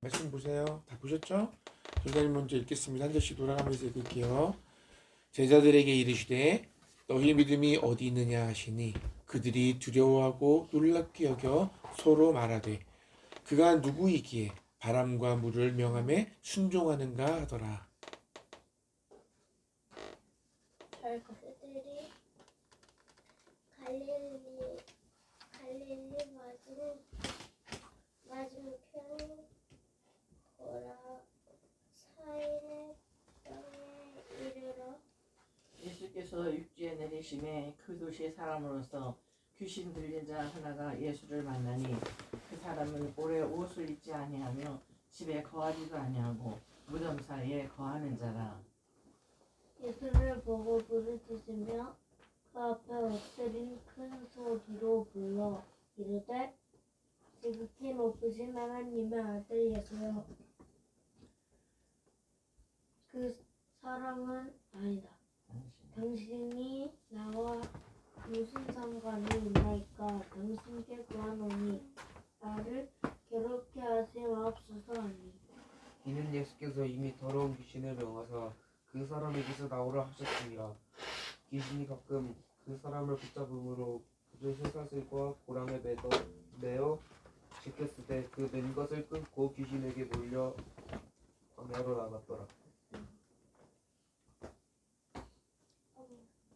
말씀 보세요. 다 보셨죠? 전사님 먼저 읽겠습니다. 한 절씩 돌아가면서 읽을게요. 제자들에게 이르시되 너희 믿음이 어디 있느냐 하시니 그들이 두려워하고 놀랍게 여겨 서로 말하되 그가 누구이기에 바람과 물을 명함에 순종하는가 하더라. 그들이 갈릴리 맞은편 고라 사인의 땅에 이르러 예수께서 육지에 내리심에 그 도시의 사람으로서 귀신 들린 자 하나가 예수를 만나니 그 사람은 오래 옷을 입지 아니하며 집에 거하지도 아니하고 무덤 사이에 거하는 자라. 예수를 보고 부르짖으며 그 앞에 엎드린 큰 소리로 불러 이르되 지극히 높으신 하나님의 아들 예수여 그 사람은 아니다. 당신이 나와 무슨 상관이 있나이까? 당신께 구하노니 나를 괴롭게 하지 마옵소서 하니 이는 예수께서 이미 더러운 귀신을 명하사 그 사람에게서 나오라 하셨습니다. 귀신이 가끔 그 사람을 붙잡음으로 그를 쇠사슬과 고랑에 매어 지켰을 때 그 맨 것을 끊고 귀신에게 몰려 광야로 나갔더라.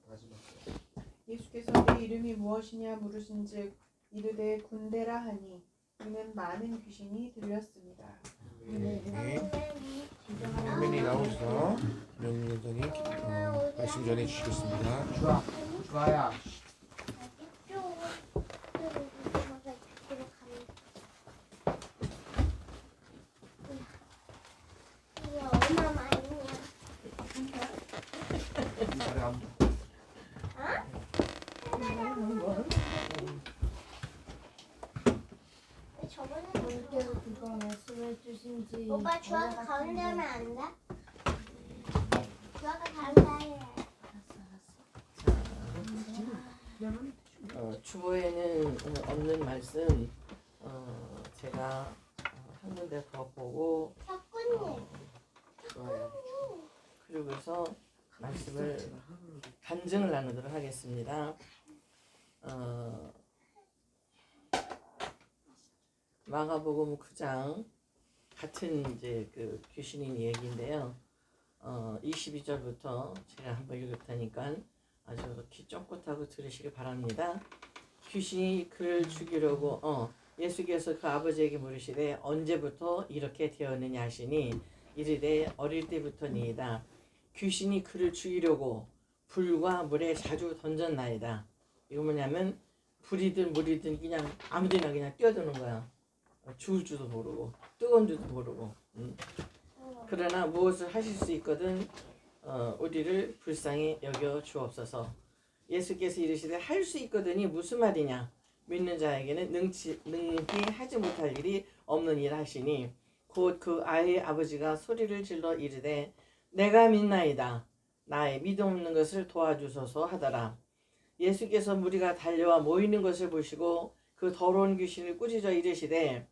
마지막. 예수께서 네 이름이 무엇이냐 물으신즉 이르되 군대라 하니 이는 많은 귀신이 들렸습니다. 네. 화면이 나오셔서 명령전이 말씀 전해 주시겠습니다. 주아야. 얼마 많이냐? 말이 안 저번에 주님께서 그가 말씀해 주신지 오빠 주아가 가운데 하면 안 돼? 주아가 가운데 해. 주보에는 없는 말씀 제가 한 군데 더 보고 석군님. 그리고서 말씀을 간증을 나누도록 하겠습니다. 마가복음 9장 같은 이제 그 귀신인 얘기인데요. 22절부터 제가 한번 읽을 테니까 아주 귀 쫑긋하고 들으시기 바랍니다. 귀신이 그를 죽이려고 예수께서 그 아버지에게 물으시되 언제부터 이렇게 되었느냐 하시니 이르되 어릴 때부터니이다. 귀신이 그를 죽이려고 불과 물에 자주 던졌나이다. 이거 뭐냐면 불이든 물이든 그냥 아무데나 그냥 뛰어드는 거야. 죽을 줄도 모르고 뜨거운 줄도 모르고. 그러나 무엇을 하실 수 있거든 우리를 불쌍히 여겨 주옵소서. 예수께서 이르시되 할 수 있거든이 무슨 말이냐? 믿는 자에게는 능히 하지 못할 일이 없느니라 하시니 곧 그 아이의 아버지가 소리를 질러 이르되 내가 믿나이다. 나의 믿음 없는 것을 도와주소서 하더라. 예수께서 무리가 달려와 모이는 것을 보시고 그 더러운 귀신을 꾸짖어 이르시되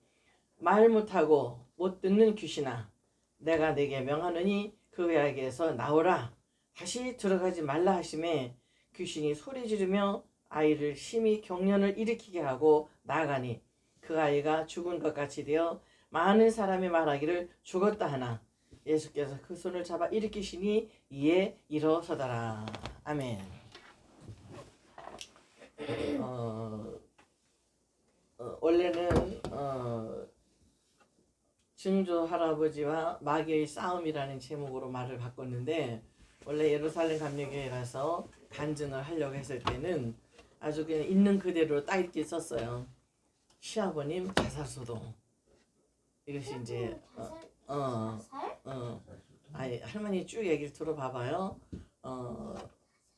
말 못하고 못 듣는 귀신아 내가 네게 명하노니 그 아이에게서 나오라. 다시 들어가지 말라 하시매 귀신이 소리 지르며 아이를 심히 경련을 일으키게 하고 나가니 그 아이가 죽은 것 같이 되어 많은 사람이 말하기를 죽었다 하나 예수께서 그 손을 잡아 일으키시니 이에 일어서더라. 아멘. 원래는 증조 할아버지와 마귀의 싸움이라는 제목으로 말을 바꿨는데 원래 예루살렘 감리교회 가서 간증을 하려고 했을 때는 아주 그냥 있는 그대로 딱 이렇게 썼어요. 시아버님 자살소동. 이것이 이제 아니 할머니 쭉 얘기를 들어봐봐요.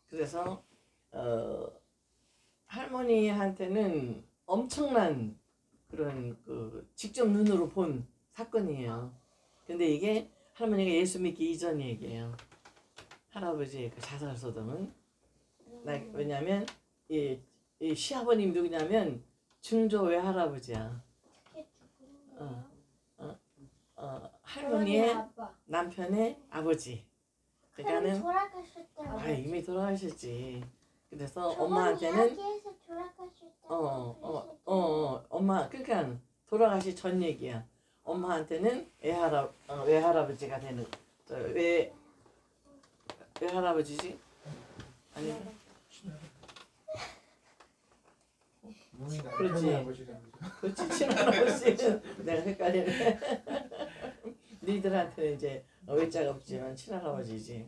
그래서 할머니한테는 엄청난 그런 그 직접 눈으로 본 사건이에요. 근데 이게 할머니가 예수 믿기 이전 얘기예요. 할아버지의 그 자살소동은 왜냐하면 이 시아버님 누구냐면 증조 외할아버지야. 할머니의 아빠. 남편의 아버지. 그러니까는 돌아가실 때. 아 이미 돌아가셨지. 그래서 저번 엄마한테는 이야기에서 돌아가실 때. 엄마 그러니까 돌아가시 전 얘기야. 엄마한테는 외할아버지가 되는 외할아버지지? 아니 몸이 그렇지. 남편의 아버지라는 거죠. 그렇지 친할아버지는 내가 헷갈리네. 니들한테는 이제 외자가 없지만 친할아버지지.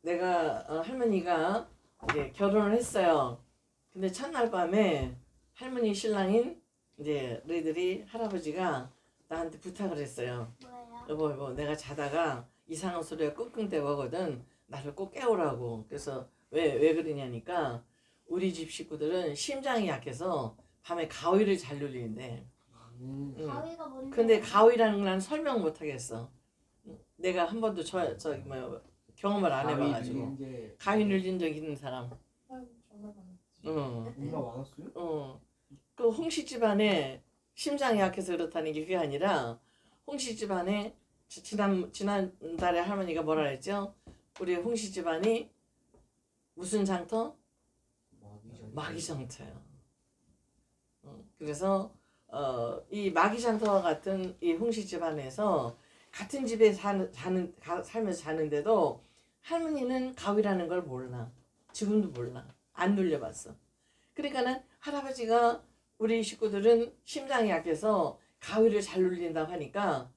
내가 할머니가 이제 결혼을 했어요. 근데 첫날 밤에 할머니 신랑인 이제 너희들이 할아버지가 나한테 부탁을 했어요. 뭐예요? 여보 내가 자다가 이상한 소리가 끙끙대고 하거든. 나를 꼭 깨우라고. 그래서 왜 그러냐니까 우리 집 식구들은 심장이 약해서 밤에 가위를 잘 눌리는데 응. 가위가 뭔데? 근데 가위라는 건 난 설명 못 하겠어. 내가 한 번도 경험을 안 해봐가지고 가위 눌린 적 있는 사람. 아유, 정말 많았지. 엄마 많았어요? 그 홍씨 집안에 심장이 약해서 그렇다는 게 그게 아니라 홍씨 집안에 지난달에 할머니가 뭐라 했죠? 우리 홍씨 집안이 무슨 장터? 마귀장터야. 그래서 이 마귀장터와 같은 이 홍씨 집안에서 같은 집에 살면서 자는데도 할머니는 가위라는 걸 몰라. 지금도 몰라. 안 눌려봤어. 그러니까는 할아버지가 우리 식구들은 심장이 약해서 가위를 잘 눌린다고 하니까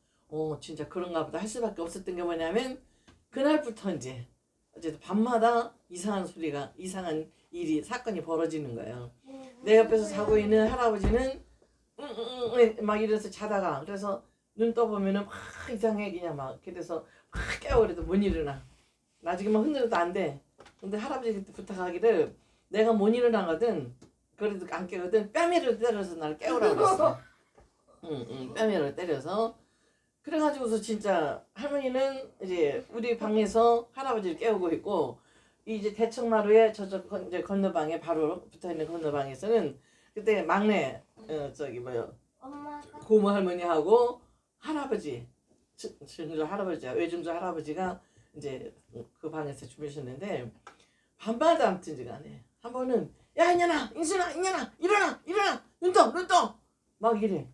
진짜 그런가 보다 할 수밖에 없었던 게 뭐냐면 그날부터 이제 어쨌든 밤마다 이상한 사건이 벌어지는 거예요. 내 옆에서 자고 있는 할아버지는 막 이래서 자다가 그래서 눈 떠보면은 막 이상해 그냥 막 그래서 막 깨워 그래도 못 일어나. 나중에 막 흔들어도 안 돼. 근데 할아버지 그때 부탁하기를 내가 못 일어나거든. 그래도 안 깨거든. 뺨이라도 때려서 나를 깨우라고 그랬어. 뺨이라도 때려서. 그래가지고서 진짜 할머니는 이제 우리 방에서 할아버지를 깨우고 있고 이제 대청마루에 저쪽 이제 건너방에 바로 붙어있는 건너방에서는 그때 막내 엄마가 고모 할머니하고 할아버지 증조 할아버지야 외증조 할아버지가 이제 그 방에서 주무셨는데 밤마다 아무튼 간에 한 번은 야 이년아 인순아 일어나 눈 떠 막 이래.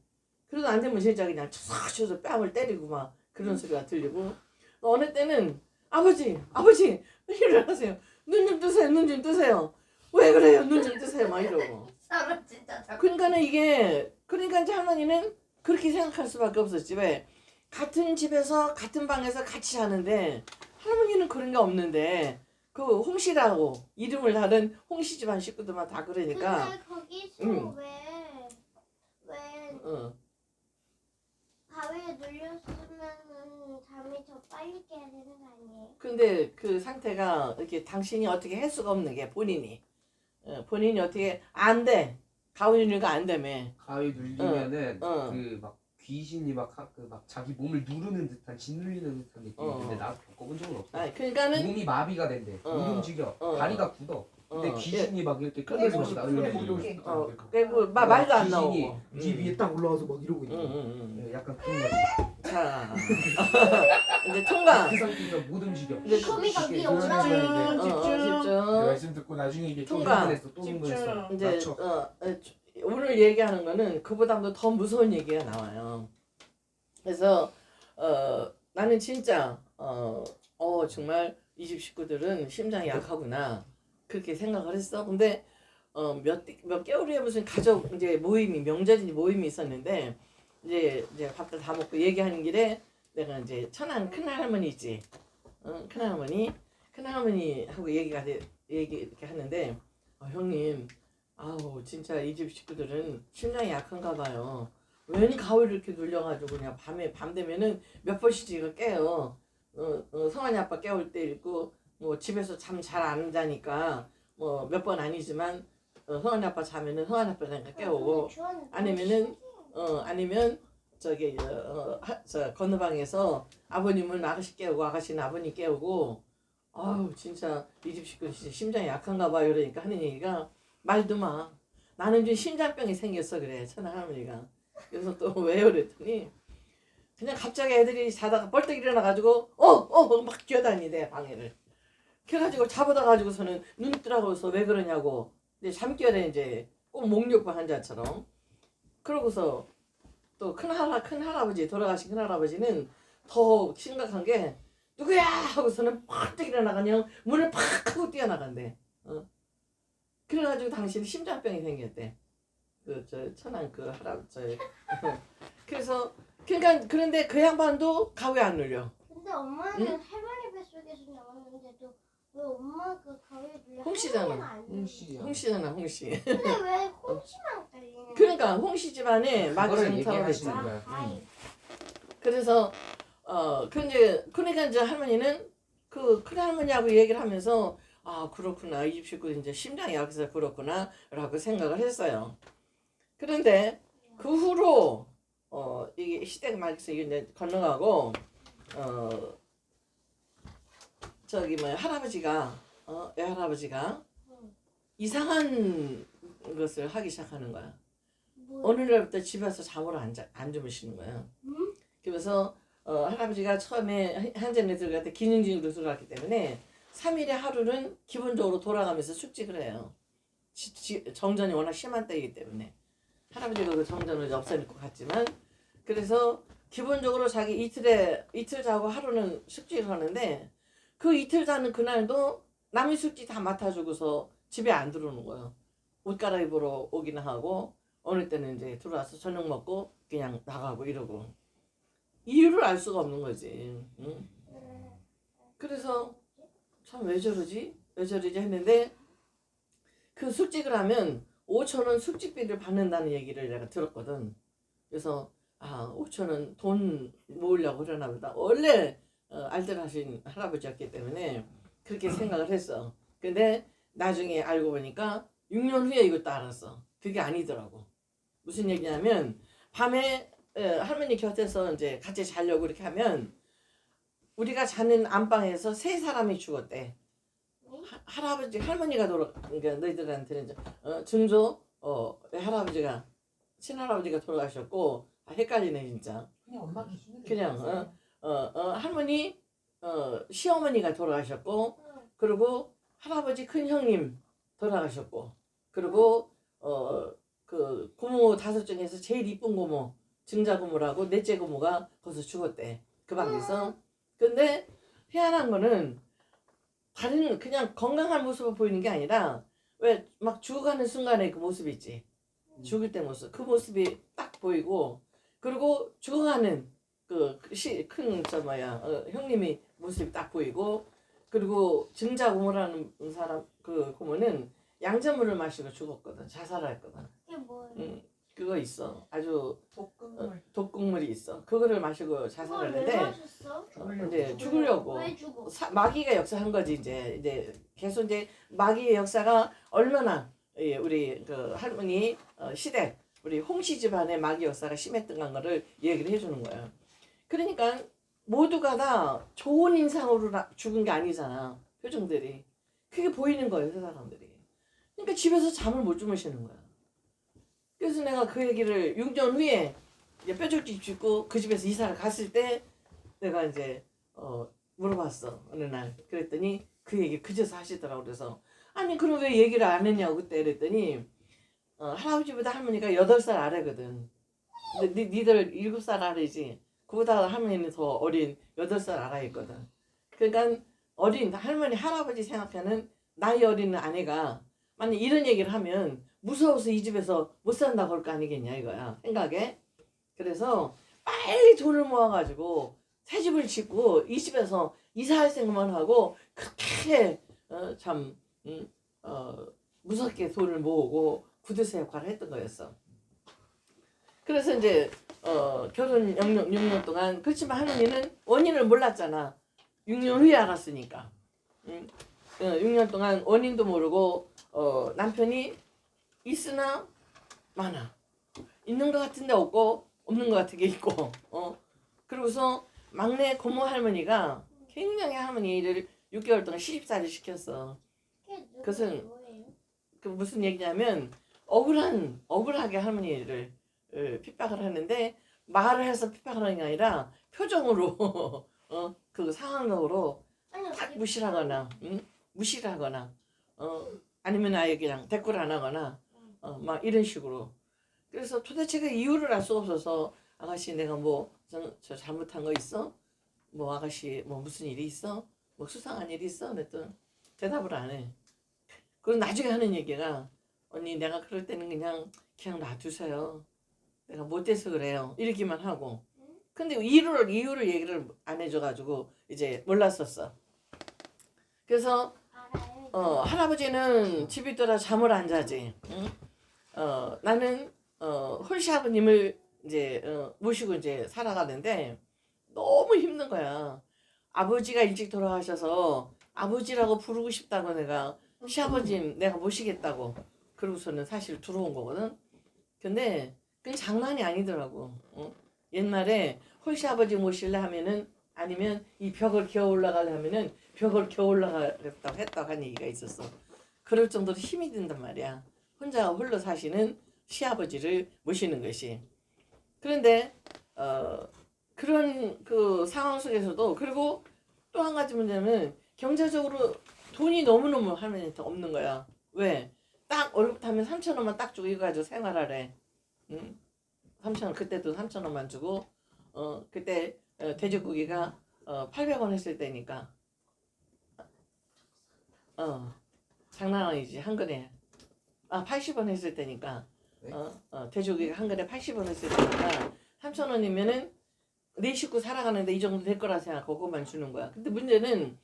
그래도 안 되면 진짜 그냥 촥 쳐서 뺨을 때리고 막 그런 소리가 들리고 어느 때는 아버지 일어나세요. 눈 좀 뜨세요. 왜 그래요? 눈 좀 뜨세요. 막 이러고. 서로 진짜 그러니까는 그러니까 이제 할머니는 그렇게 생각할 수밖에 없었지. 왜? 같은 집에서 같은 방에서 같이 자는데 할머니는 그런 게 없는데 그 홍씨라고 이름을 다른 홍씨 집안 식구들만 다 그러니까 근데 거기서 응. 왜 어. 가위에 눌렸으면은 잠이 더 빨리 깨야 되는 거 아니에요? 근데 그 상태가 이렇게 당신이 어떻게 할 수가 없는 게 본인이 어떻게 안 돼. 가위 눌리가 안 되며. 가위 눌리면은 어. 그 막 귀신이 막 자기 몸을 누르는 듯한 짓눌리는 듯한 느낌이 있는데 나 겪어본 적은 없어. 아니 그러니까는 몸이 마비가 된대. 못 움직여. 다리가 굳어. 근데 귀신이 막 이렇게 끌면서 막 나오는 그리고 말도 안 나오고. 네 위에 딱 올라와서 막 이러고 있는 거. 응. 약간 그런 거지. 자 이제 통과. 그 상태에서 못 움직여. 이제 거미가 위에 그런 올라와. 시간인데 집중. 말씀 듣고 나중에 이게 좀 통과. 또 흥분했어. 이제 맞춰. 오늘 얘기하는 거는 그보다도 더 무서운 얘기가 나와요. 그래서 나는 진짜 정말 이 집 식구들은 심장이 약하구나 그렇게 생각을 했어. 근데 몇 개월 후에 무슨 가족 이제 모임이 명절인지 모임이 있었는데 이제 밥들 다 먹고 얘기하는 길에 내가 이제 천안 큰할머니 있지. 큰할머니하고 얘기 이렇게 하는데 형님 아우 진짜 이 집 식구들은 심장이 약한가 봐요. 웬 가위를 이렇게 눌려가지고 그냥 밤 되면은 몇 번씩 깨요. 성환이 아빠 깨울 때 있고 뭐 집에서 잠 잘 안 자니까 뭐 몇 번 아니지만 성환이 아빠 자면은 성환이 아빠 잠깐 깨우고 아니면 저 건너방에서 아버님은 아가씨 깨우고 아가씨는 아버님 깨우고 아우 진짜 이 집 식구 진짜 심장이 약한가 봐 이러니까 하는 얘기가 말도 마 나는 좀 심장병이 생겼어 그래 천하 할머니가. 그래서 또 왜요 그랬더니 그냥 갑자기 애들이 자다가 벌떡 일어나가지고 막 뛰어다니대 방해를. 그래가지고 잡아다 가지고서는 눈 뜨라고서 왜 그러냐고. 근데 잠결에 이제 꼭 목욕부 환자처럼. 그러고서 또 큰 할아버지 돌아가신 큰 할아버지는 더 심각한 게 누구야 하고서는 팍 일어나가 그냥 문을 팍 하고 뛰어나간대. 그래가지고 당신이 심장병이 생겼대. 그 저 천안 그 할아버지. 그래서 그러니까 그런데 그 양반도 가위 안 눌려. 근데 엄마는 응? 할머니 뱃속에서 나왔는데도 왜 엄마 그 가위를 눌려? 홍씨잖아. 할머니는 안 눌려? 홍씨야. 홍씨잖아 홍씨. 근데 왜 홍씨만 걸리는 그러니까 홍씨 집안에 마귀 그거를 정타가 얘기하시는 있잖아. 거야. 가위. 그래서 그러니까 이제 할머니는 그 큰할머니하고 얘기를 하면서 아 그렇구나 이 집 식구 이제 심장이 약해서 그렇구나라고 생각을 했어요. 그런데 그 후로 이게 시대가 말해서 이제 건너가고 저기 뭐 할아버지가 외할아버지가 이상한 것을 하기 시작하는 거야. 뭐, 어느 날부터 집에서 잠을 안 주무시는 거야. 응? 그래서 할아버지가 처음에 한전에 들어갈 때 기능직으로 들어갔기 때문에 3일에 하루는 기본적으로 돌아가면서 숙직을 해요. 정전이 워낙 심한 때이기 때문에 할아버지가 그 정전을 없애놓고 갔지만 그래서 기본적으로 자기 이틀 자고 하루는 숙직을 하는데 그 이틀 자는 그날도 남의 숙직 다 맡아주고서 집에 안 들어오는 거예요. 옷 갈아입으러 오기는 하고 어느 때는 이제 들어와서 저녁 먹고 그냥 나가고 이러고 이유를 알 수가 없는 거지. 응? 그래서 참 왜 저러지 했는데 그 숙직을 하면 5,000원 숙직비를 받는다는 얘기를 내가 들었거든. 그래서 5,000원 돈 모으려고 그러나 보다. 원래 알뜰하신 할아버지였기 때문에 그렇게 생각을 했어. 근데 나중에 알고 보니까 6년 후에 이것도 알았어. 그게 아니더라고. 무슨 얘기냐면 밤에 할머니 곁에서 이제 같이 자려고 이렇게 하면 우리가 자는 안방에서 3사람이 죽었대. 할아버지 할머니가 그러니까 너희들한테는 이제 증조 할아버지가 친할아버지가 돌아가셨고 헷갈리네 진짜. 그냥 엄마 기준으로 그냥 할머니 시어머니가 돌아가셨고 그리고 할아버지 큰 형님 돌아가셨고 그리고 그 고모 5 중에서 제일 이쁜 고모 증자 고모라고 넷째 고모가 거기서 죽었대 그 방에서. 근데 희한한 거는 다른 그냥 건강한 모습을 보이는 게 아니라 왜 막 죽어가는 순간에 그 모습 있지. 죽을 때 모습 그 모습이 딱 보이고 그리고 죽어가는 형님이 모습이 딱 보이고 그리고 증자 고모라는 사람 그 고모는 양자물을 마시고 죽었거든. 자살했거든. 이게 뭐예요? 그거 있어. 아주 볶음물. 독극물이 있어. 그거를 마시고 그걸 왜 자살했는데 마셨어? 이제 죽으려고 왜 죽어? 마귀가 역사한 거지 이제 계속 이제 마귀의 역사가 얼마나 우리 그 할머니 시대 우리 홍씨 집안의 마귀 역사가 심했던 거를 얘기를 해주는 거예요. 그러니까 모두가 다 좋은 인상으로 죽은 게 아니잖아. 표정들이 그게 보이는 거예요 그 사람들이. 그러니까 집에서 잠을 못 주무시는 거야. 그래서 내가 그 얘기를 6년 후에 이제 뼈죽집 짓고 그 집에서 이사를 갔을 때 내가 이제 물어봤어 어느 날. 그랬더니 그 얘기 그제서 하시더라고. 그래서 아니 그럼 왜 얘기를 안 했냐고 그때 그랬더니 할아버지보다 할머니가 8살 아래거든. 근데 니들 7살 아래지. 그보다 할머니는 더 어린 8살 아래있거든. 그러니까 어린 할머니 할아버지 생각하는 나이 어린 아내가 만약 이런 얘기를 하면 무서워서 이 집에서 못 산다고 할 거 아니겠냐 이거야 생각에. 그래서 빨리 돈을 모아가지고 새 집을 짓고 이 집에서 이사할 생각만 하고 그렇게 참 무섭게 돈을 모으고 구두쇠 역할을 했던 거였어. 그래서 이제 결혼 6년 동안 그렇지만 할머니는 원인을 몰랐잖아. 6년 후에 알았으니까. 6년 동안 원인도 모르고 남편이 있으나 많아. 있는 것 같은데 없고 없는 것 같은 게 있고. 그러고서 막내 고모 할머니가 굉장히 할머니를 6개월 동안 시집살이를 시켰어. 그게 그것은 뭐예요? 그 무슨 얘기냐면 억울하게 할머니를 핍박을 하는데 말을 해서 핍박을 하는 게 아니라 표정으로 그 상황적으로 아니 딱 무시를 하거나 무시를 하거나 아니면 아예 그냥 대꾸를 안 하거나 막 이런 식으로. 그래서 도대체 그 이유를 알 수가 없어서 아가씨 내가 뭐 저 잘못한 거 있어? 뭐 아가씨 뭐 무슨 일이 있어? 뭐 수상한 일이 있어? 그랬더니 대답을 안 해. 그리고 나중에 하는 얘기가 언니 내가 그럴 때는 그냥 놔두세요. 내가 못돼서 그래요. 이렇게만 하고. 근데 이유를 얘기를 안 해줘가지고 이제 몰랐었어. 그래서 알아요. 할아버지는 집에 있더라 잠을 안 자지. 응? 나는 홀씨 아버님을 이제 모시고 이제 살아가는데 너무 힘든 거야. 아버지가 일찍 돌아가셔서 아버지라고 부르고 싶다고 내가 시아버님 내가 모시겠다고 그러고서는 사실 들어온 거거든. 근데 그게 장난이 아니더라고. 옛날에 홀씨 아버지 모실래 하면은 아니면 이 벽을 기어 올라가려 하면은 벽을 기어 올라가겠다고 했다고 한 얘기가 있었어. 그럴 정도로 힘이 든단 말이야. 혼자 홀로 사시는 시아버지를 모시는 것이. 그런데 그런 그 상황 속에서도 그리고 또 한 가지 문제는 경제적으로 돈이 너무너무 할머니한테 없는 거야. 왜? 딱 월급 타면 3,000원만 딱 주고 이거 가지고 생활하래. 3,000원 그때도 3,000원만 주고 그때 돼지고기가 800원 했을 때니까 장난 아니지. 한 근에 80원 했을 때니까 네? 돼지고기가 한 근에 80원 했을 때니까 3,000원이면은 네 식구 살아가는데 이 정도 될 거라 생각하고 그것만 주는 거야. 근데 문제는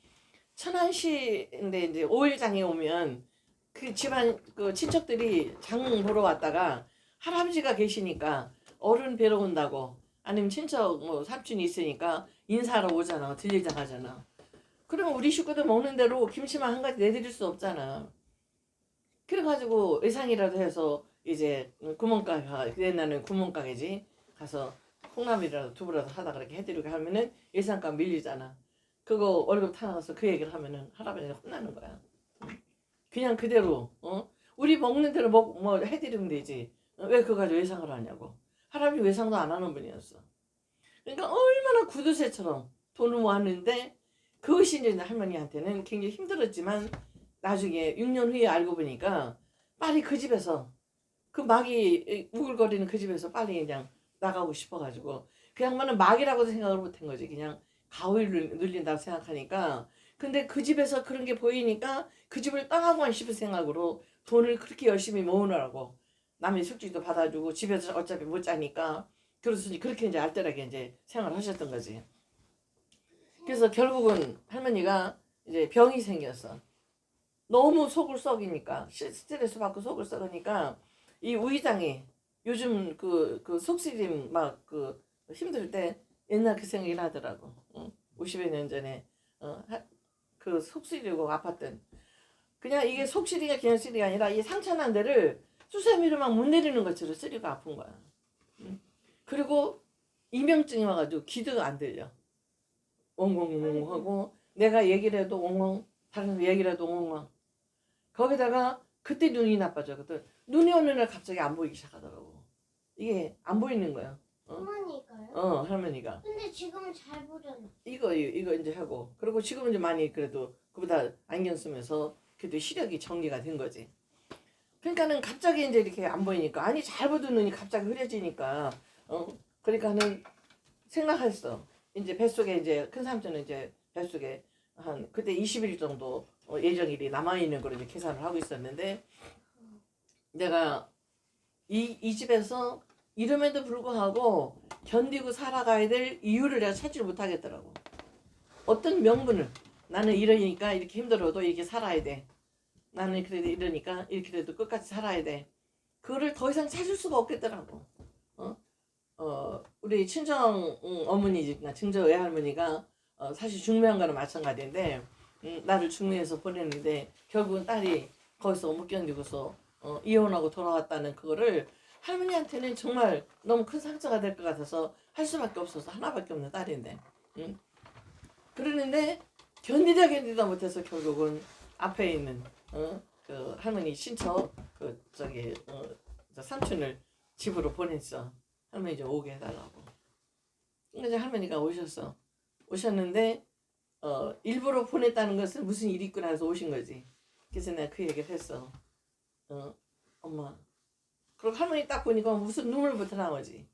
천안시인데 이제 5일장에 오면 그 집안 그 친척들이 장 보러 왔다가 할아버지가 계시니까 어른 뵈러 온다고 아니면 친척 뭐 삼촌이 있으니까 인사하러 오잖아. 들리자 하잖아. 그러면 우리 식구들 먹는 대로 김치만 한 가지 내드릴 수 없잖아. 그래가지고 의상이라도 해서 이제 구멍가게 가 옛날에는 구멍가게지 가서 콩나물이라도 두부라도 하다 그렇게 해드리고 하면은 예산값 밀리잖아. 그거 월급 타나가서 그 얘기를 하면은 할아버지가 혼나는 거야. 그냥 그대로 우리 먹는 대로 뭐 해드리면 되지. 왜 그거 가지고 외상을 하냐고. 할아버지 외상도 안 하는 분이었어. 그러니까 얼마나 구두쇠처럼 돈을 모았는데 그것이 이제 할머니한테는 굉장히 힘들었지만 나중에 6년 후에 알고 보니까 빨리 그 집에서 그 막이 우글거리는 그 집에서 빨리 그냥 나가고 싶어가지고 그 양반은 막이라고도 생각을 못한 거지. 그냥 가위를 눌린다고 생각하니까 근데 그 집에서 그런 게 보이니까 그 집을 떠나고만 싶은 생각으로 돈을 그렇게 열심히 모으느라고 남의 숙지도 받아주고 집에서 어차피 못 자니까 그렇으니 그렇게 이제 알뜰하게 이제 생활을 하셨던 거지. 그래서 결국은 할머니가 이제 병이 생겼어. 너무 속을 썩이니까 스트레스 받고 속을 썩으니까 이 우이장이 요즘 그 속쓰림 막 그 힘들 때 옛날 그 생각이 나더라고. 50여 년 전에 그 속쓰리고 아팠던 그냥 이게 속쓰리가 그냥 쓰리가 아니라 이 상처난 데를 수세미로 막 못 내리는 것처럼 쓰리고 아픈 거야. 그리고 이명증이 와가지고 귀도 안 들려. 엉엉엉 하고 내가 얘기를 해도 엉엉 다른 사람 얘기를 해도 엉엉. 거기다가 그때 눈이 나빠졌거든. 눈이 어느 날 갑자기 안 보이기 시작하더라고. 이게 안 보이는 거야. 할머니가요? 할머니가. 근데 지금은 잘 보잖아. 이거 이제 하고 그리고 지금은 이제 많이 그래도 그보다 안경 쓰면서 그래도 시력이 정리가 된 거지. 그러니까는 갑자기 이제 이렇게 안 보이니까 아니 잘 보던 눈이 갑자기 흐려지니까 그러니까는 생각했어. 이제 뱃속에 이제 큰 삼촌은 이제 뱃속에 한 그때 20일 정도 예정일이 남아 있는 걸 이제 계산을 하고 있었는데 내가 이 집에서 이름에도 불구하고 견디고 살아가야 될 이유를 내가 찾지를 못하겠더라고. 어떤 명분을 나는 이러니까 이렇게 힘들어도 이렇게 살아야 돼. 나는 그래도 이러니까 이렇게라도 끝까지 살아야 돼. 그거를 더 이상 찾을 수가 없겠더라고. 우리 친정 어머니나 증조 외할머니가 사실 중매한 거는 마찬가지인데 나를 중매해서 보냈는데 결국은 딸이 거기서 못 견디고서 이혼하고 돌아왔다는 그거를 할머니한테는 정말 너무 큰 상처가 될 것 같아서 할 수밖에 없어서 하나밖에 없는 딸인데 그러는데 견디다 못해서 결국은 앞에 있는 그 할머니 친척 그 저기 저 삼촌을 집으로 보냈어. 할머니 좀 오게 해달라고. 그래서 할머니가 오셨는데 일부러 보냈다는 것은 무슨 일이 있구나 해서 오신 거지. 그래서 내가 그 얘기를 했어. 엄마. 그리고 할머니 딱 보니까 무슨 눈물부터 나오지.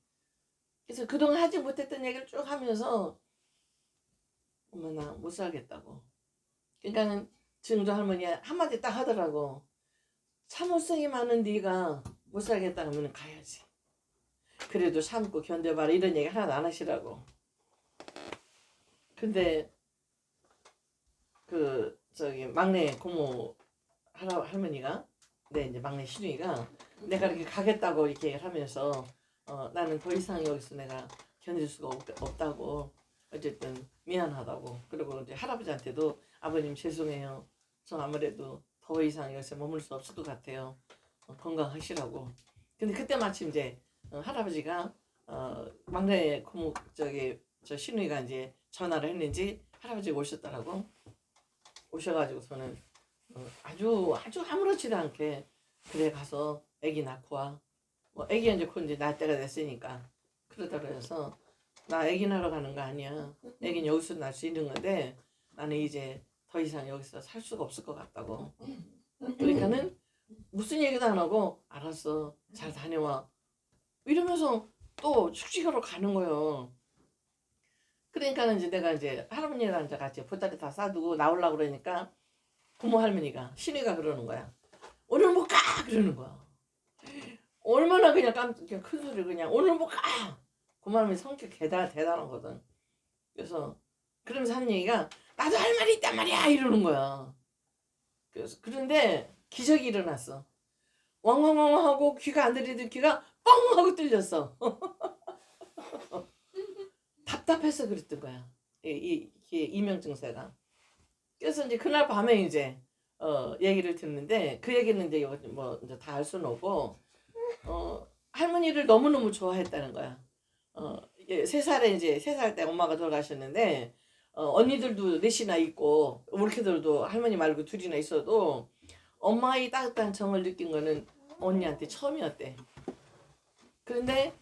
그래서 그동안 하지 못했던 얘기를 쭉 하면서 엄마 나 못 살겠다고. 그러니까는 증조 할머니 한마디 딱 하더라고. 참을성이 많은 네가 못 살겠다 하면 가야지. 그래도 참고 견뎌봐라 이런 얘기 하나도 안 하시라고. 근데 그 저기 막내 고모 할머니가 내 이제 막내 시누이가 내가 이렇게 가겠다고 이렇게 얘기를 하면서 나는 더 이상 여기서 내가 견딜 수가 없다고 어쨌든 미안하다고. 그리고 이제 할아버지한테도 아버님 죄송해요. 저 아무래도 더 이상 여기서 머물 수 없을 것 같아요. 건강하시라고. 근데 그때 마침 이제 할아버지가 막내 고모 저 시누이가 이제 전화를 했는지 할아버지가 오셨더라고. 오셔가지고서는 아주 아무렇지도 않게 그래 가서 아기 낳고 와. 뭐 아기 이제 곧 이제 낳을 때가 됐으니까 그러다 그래서 나 아기 낳으러 가는 거 아니야. 아기는 여기서 낳을 수 있는 건데 나는 이제 더 이상 여기서 살 수가 없을 것 같다고. 그러니까는 무슨 얘기도 안 하고 알았어 잘 다녀와 이러면서 또 휴직하러 가는 거예요. 그러니까는 이제 내가 이제 할머니랑 이제 같이 보따리 다 싸두고 나오려고 그러니까 고모 할머니가 신우이가 그러는 거야. 오늘 못 가! 그러는 거야. 얼마나 그냥 깜짝 큰 소리 그냥 오늘 못 가! 고모 할머니 성격 대단하거든. 그래서 그러면서 하는 얘기가 나도 할 말이 있단 말이야 이러는 거야. 그래서 그런데 기적이 일어났어. 왕왕왕 하고 귀가 안 들리던 귀가 뻥 하고 뚫렸어. 답답해서 그랬던 거야. 이 이명증세가. 그래서 이제 그날 밤에 이제 얘기를 듣는데 그 얘기는 이제 뭐 이제 다 알 수는 없고 할머니를 너무너무 좋아했다는 거야. 3살 때 엄마가 돌아가셨는데 언니들도 넷이나 있고 올케들도 할머니 말고 둘이나 있어도 엄마의 따뜻한 정을 느낀 거는 언니한테 처음이었대. 그런데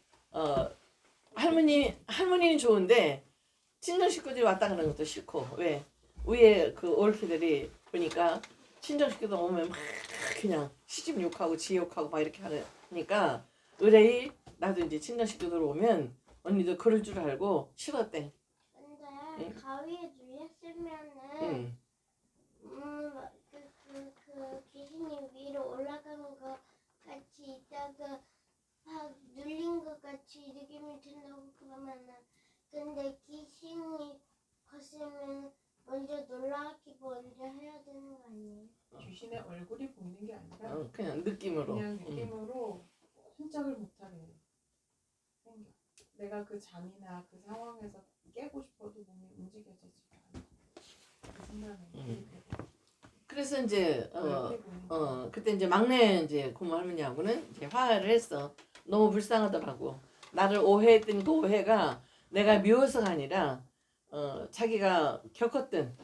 할머니는 좋은데 친정 식구들이 왔다 가는 것도 싫고 왜 위에 그 올케들이 보니까 친정 식구들 오면 막 그냥 시집 욕하고 지 욕하고 막 이렇게 하니까 의뢰이 나도 이제 친정 식구들 오면 언니도 그럴 줄 알고 싫었대. 근데 응? 가위에 눌렸으면은 그 귀신이 위로 올라가는 거 같이 있다가 막 눌린 것 같이 느낌이 든다고 그러면은 근데 귀신이 벗으면 먼저 놀라기 먼저 해야 되는 거 아니에요? 귀신의 얼굴이 보이는 게 아니라 그냥 느낌으로. 그냥 느낌으로 손짝을 못하게 생겨. 내가 그 잠이나 그 상황에서 깨고 싶어도 몸이 움직여지지가 않아. 그 순간에 그래서 이제 얼굴이 보이는 게 그때 이제 막내 이제 고모 할머니하고는 이제 화해를 했어. 너무 불쌍하더라고. 나를 오해했던 그 오해가 내가 미워서가 아니라 자기가 겪었던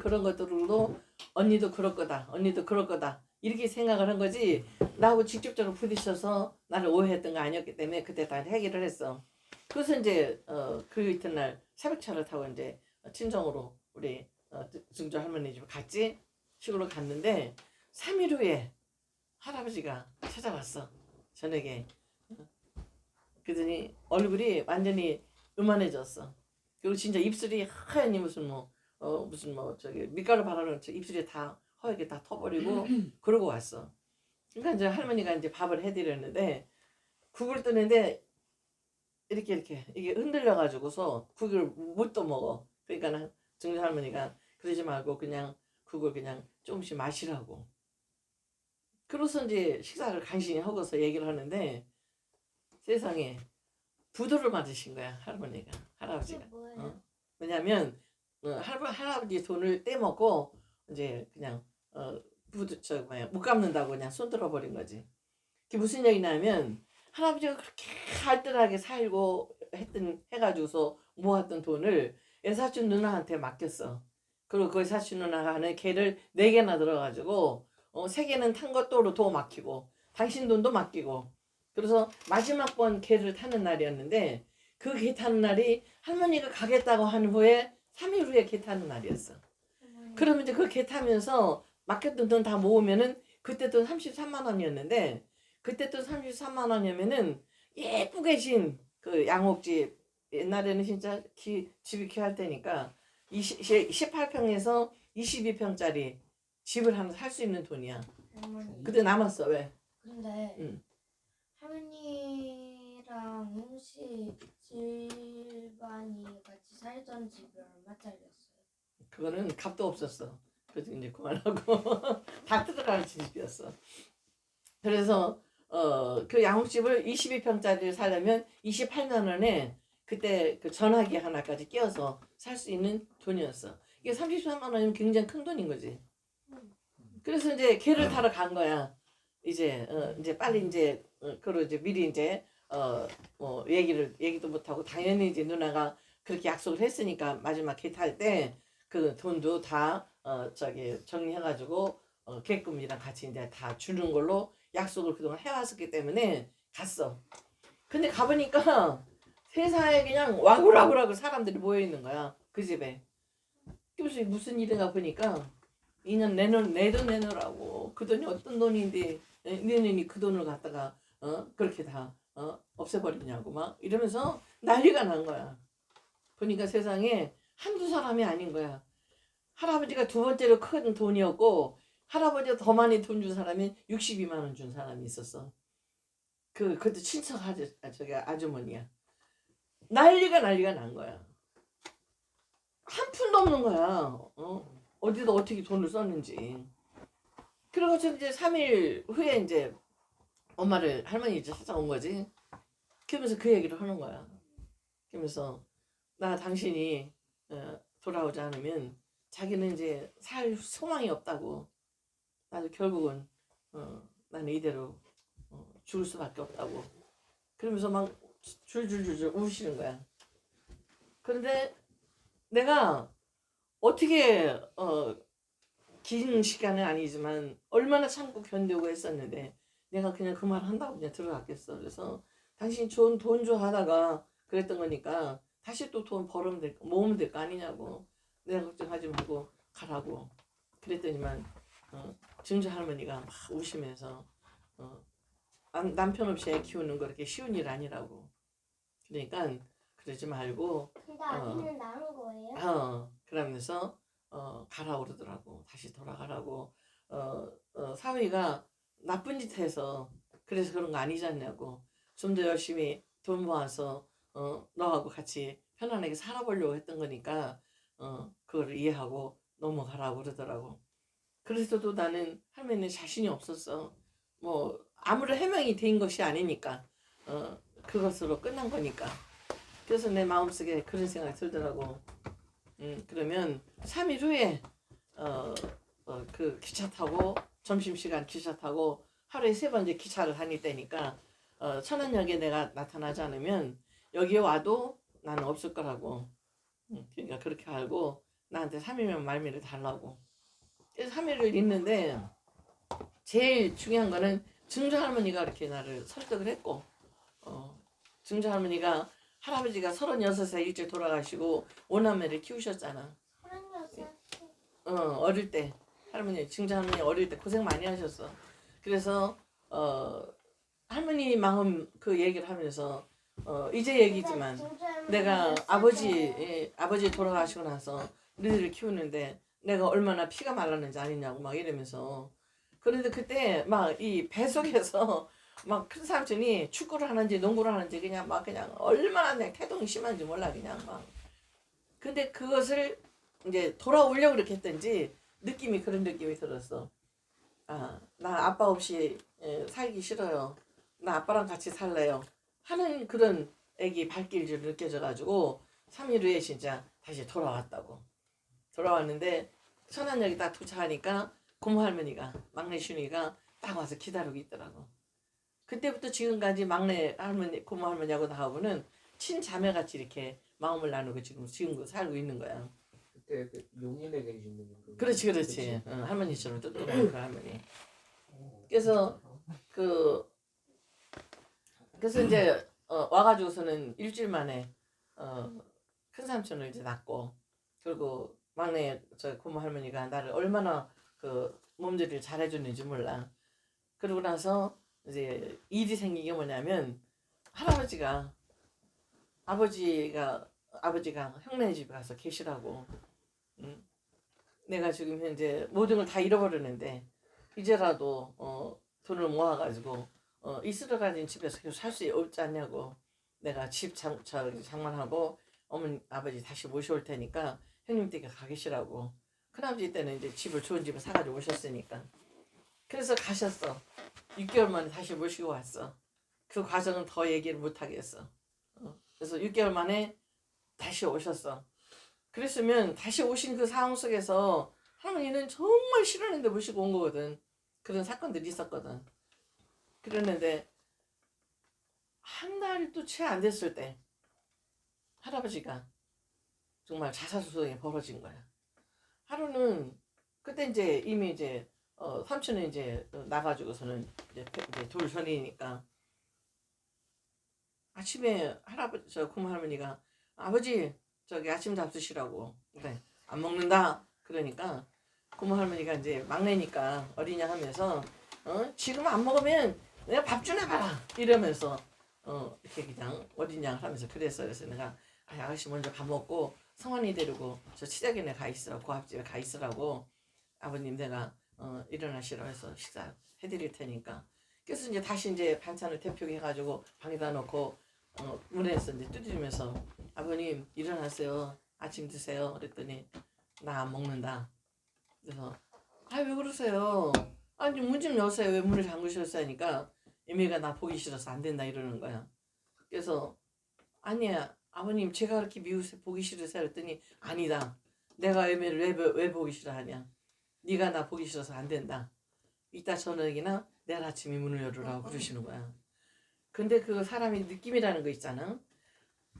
그런 것들로 언니도 그럴 거다 이렇게 생각을 한 거지 나하고 직접적으로 부딪혀서 나를 오해했던 거 아니었기 때문에 그때 다 해결을 했어. 그래서 이제 그 이튿날 새벽차를 타고 이제 친정으로 우리 증조 할머니 집 갔지. 시골로 갔는데 3일 후에 할아버지가 찾아왔어. 저녁에. 그러더니 얼굴이 완전히 음안해졌어. 그리고 진짜 입술이 하얗니 무슨 저기 밀가루 바르는 입술이 다 허옇게 다 터버리고 그러고 왔어. 그러니까 이제 할머니가 이제 밥을 해드렸는데 국을 뜨는데 이렇게 이게 흔들려 가지고서 국을 못 또 먹어. 그러니까 증조 할머니가 그러지 말고 그냥 국을 그냥 조금씩 마시라고. 그래서 이제 식사를 간신히 하고서 얘기를 하는데 세상에 부도를 맞으신 거야 할아버지가. 그게 뭐예요? 왜냐면 할아버지 돈을 떼먹고 이제 그냥 못 갚는다고 그냥 손들어 버린 거지. 그게 무슨 얘기냐면 할아버지가 그렇게 알뜰하게 살고 해가지고서 모았던 돈을 애사촌 누나한테 맡겼어. 그리고 그 애사촌 누나가 하는 개를 4개나 들어가지고 세 개는 탄 것도 도 맡기고 당신 돈도 맡기고 그래서 마지막 번 개를 타는 날이었는데 그 개 타는 날이 할머니가 가겠다고 한 후에 3일 후에 개 타는 날이었어. 그러면 이제 그 개 타면서 맡겼던 돈 다 모으면은 그때 돈 33만 원이었는데 그때 돈 33만 원이면은 예쁘게 진 그 양옥집 옛날에는 진짜 집이 귀할 때니까 18평에서 22평짜리 집을 하나 살 수 있는 돈이야. 할머니. 그때 남았어. 왜? 근데 응. 할머니랑 홍씨 집안이 같이 살던 집이 얼마짜리였어요? 그거는 값도 없었어. 그래서 이제 그만하고 다 뜯어가는 집이었어. 그래서 그 양옥집을 22평짜리를 살려면 28만 원에 그때 그 전화기 하나까지 끼워서 살 수 있는 돈이었어. 이게 33만 원이면 굉장히 큰 돈인 거지. 그래서 이제 개를 타러 간 거야. 이제 빨리 이제 그러 이제 미리 이제 얘기도 못 하고 당연히 이제 누나가 그렇게 약속을 했으니까 마지막 개 탈 때 그 돈도 다 정리해가지고 개꿈이랑 같이 이제 다 주는 걸로 약속을 그동안 해왔었기 때문에 갔어. 근데 가보니까 세상에 그냥 와글와글하고 사람들이 모여 있는 거야 그 집에. 그래서 무슨 일인가 보니까 2년 내 돈 내놓으라고 그 돈이 어떤 돈인데 니네니 그 돈을 갖다가 그렇게 다 없애버리냐고 막 이러면서 난리가 난 거야. 보니까 세상에 한두 사람이 아닌 거야. 할아버지가 두 번째로 큰 돈이었고 할아버지가 더 많이 돈 준 사람이 62만 원 준 사람이 있었어. 그것도 친척 아주머니야. 난리가 난 거야. 한 푼도 없는 거야. 어디다 어떻게 돈을 썼는지. 그래가지고 이제 3일 후에 이제 할머니 이제 찾아온 거지. 그러면서 그 얘기를 하는 거야. 그러면서 나 당신이 돌아오지 않으면 자기는 이제 살 소망이 없다고. 나도 결국은 나는 이대로 죽을 수밖에 없다고. 그러면서 막 줄줄줄줄 우시는 거야. 그런데 내가 어떻게 긴 시간은 아니지만 얼마나 참고 견디고 했었는데 내가 그냥 그 말 한다고 그냥 들어갔겠어. 그래서 당신이 좋은 돈 줘 하다가 그랬던 거니까 다시 또 돈 모으면 될 거 아니냐고. 내가 걱정하지 말고 가라고 그랬더니만 증조 할머니가 막 우시면서 남편 없이 애 키우는 거 그렇게 쉬운 일 아니라고. 그러니까 그러지 말고 근데 아기는 낳은 거예요? 그러면서 가라고 그러더라고. 다시 돌아가라고. 사위가 나쁜 짓 해서 그래서 그런 거 아니지 않냐고. 좀 더 열심히 돈 모아서 너하고 같이 편안하게 살아보려고 했던 거니까 그걸 이해하고 넘어가라고 그러더라고. 그래서도 나는 할머니는 자신이 없었어. 뭐 아무런 해명이 된 것이 아니니까 그것으로 끝난 거니까. 그래서 내 마음속에 그런 생각이 들더라고. 그러면 3일 후에 그 기차 타고 점심시간 기차 타고 하루에 3번 기차를 다닐 때니까 천안역에 내가 나타나지 않으면 여기에 와도 나는 없을 거라고. 그러니까 그렇게 알고 나한테 3일만 말미를 달라고. 그래서 3일을 있는데 제일 중요한 거는 증조 할머니가 이렇게 나를 설득을 했고 증조 할머니가 할아버지가 36세 일찍 돌아가시고 5남매를 키우셨잖아. 36살. 어릴 때 할머니 증조 할머니 어릴 때 고생 많이 하셨어. 그래서 할머니 마음 그 얘기를 하면서 이제 얘기지만 내가 아버지 돌아가시고 나서 너희들을 키우는데 내가 얼마나 피가 말랐는지 아니냐고 막 이러면서. 그런데 그때 막 이 뱃속에서 막 큰 삼촌이 축구를 하는지 농구를 하는지 그냥 얼마나 그냥 태동이 심한지 몰라 그냥 막. 근데 그것을 이제 돌아오려고 그렇게 했던지 그런 느낌이 들었어. 나 아빠 없이 살기 싫어요. 나 아빠랑 같이 살래요. 하는 그런 애기 발길이 느껴져가지고 3일 후에 진짜 다시 돌아왔다고. 돌아왔는데 천안역에 딱 도착하니까 고모 할머니가 막내 춘이가 딱 와서 기다리고 있더라고. 그때부터 지금까지 막내 할머니 고모 할머니하고 나하고는 친자매같이 이렇게 마음을 나누고 지금 살고 있는 거야. 그때 그 용인에 계시는 분. 그렇지 그렇지. 할머니처럼 뚱뚱한 그 할머니. 그래서 그래서 이제 와가지고서는 일주일 만에 큰 삼촌을 이제 낳고, 그리고 막내 저 고모 할머니가 나를 얼마나 그 몸조리를 잘해줬는지 몰라. 그러고 나서 이제 일이 생긴 게 뭐냐면, 할아버지가 아버지가 형네 집에 가서 계시라고. 내가 지금 현재 모든 걸 다 잃어버렸는데 이제라도 돈을 모아가지고 이스라 가진 집에서 계속 살 수 없지 않냐고. 내가 집 장만하고 어머니 아버지 다시 모셔올 테니까 형님 댁에 가 계시라고. 큰아버지 때는 이제 집을 좋은 집을 사가지고 오셨으니까. 그래서 가셨어. 6개월 만에 다시 모시고 왔어. 그 과정은 더 얘기를 못 하겠어. 그래서 6개월 만에 다시 오셨어. 그랬으면 다시 오신 그 상황 속에서 할머니는 정말 싫었는데 모시고 온 거거든. 그런 사건들이 있었거든. 그랬는데 한 달도 채 안 됐을 때 할아버지가 정말 자살소동이 벌어진 거야. 하루는 그때 이제 이미 이제 삼촌은 이제 나가지고서는 이제 돌 전이니까 아침에 할아버지 저 고모 할머니가 아버지 저기 아침 잡수시라고. 그래 안 먹는다. 그러니까 고모 할머니가 이제 막내니까 어리냐 하면서 지금 안 먹으면 내가 밥 주나 봐라 이러면서 이렇게 그냥 어리냐 하면서 그랬어요. 그래서 내가 아가씨 먼저 밥 먹고 성환이 데리고 저 치자견에 가 있으라고, 고압집에 가 있으라고 아버님 내가 일어나시라고 해서 식사 해드릴 테니까. 그래서 이제 다시 이제 반찬을 대표해 가지고 방에다 놓고 문에서 이제 두드리면서 아버님 일어나세요. 아침 드세요. 그랬더니 나 안 먹는다. 그래서 왜 그러세요? 아니 문 좀 여세요. 왜 문을 잠그셨어요? 하니까 애미가 나 보기 싫어서 안 된다 이러는 거야. 그래서 아니야 아버님 제가 그렇게 미우세 보기 싫으세요? 그랬더니 아니다. 내가 애미를 왜 보기 싫어하냐. 네가 나 보기 싫어서 안 된다. 이따 저녁이나 내일 아침에 문을 열으라고 그러시는 거야. 근데 그 사람이 느낌이라는 거 있잖아.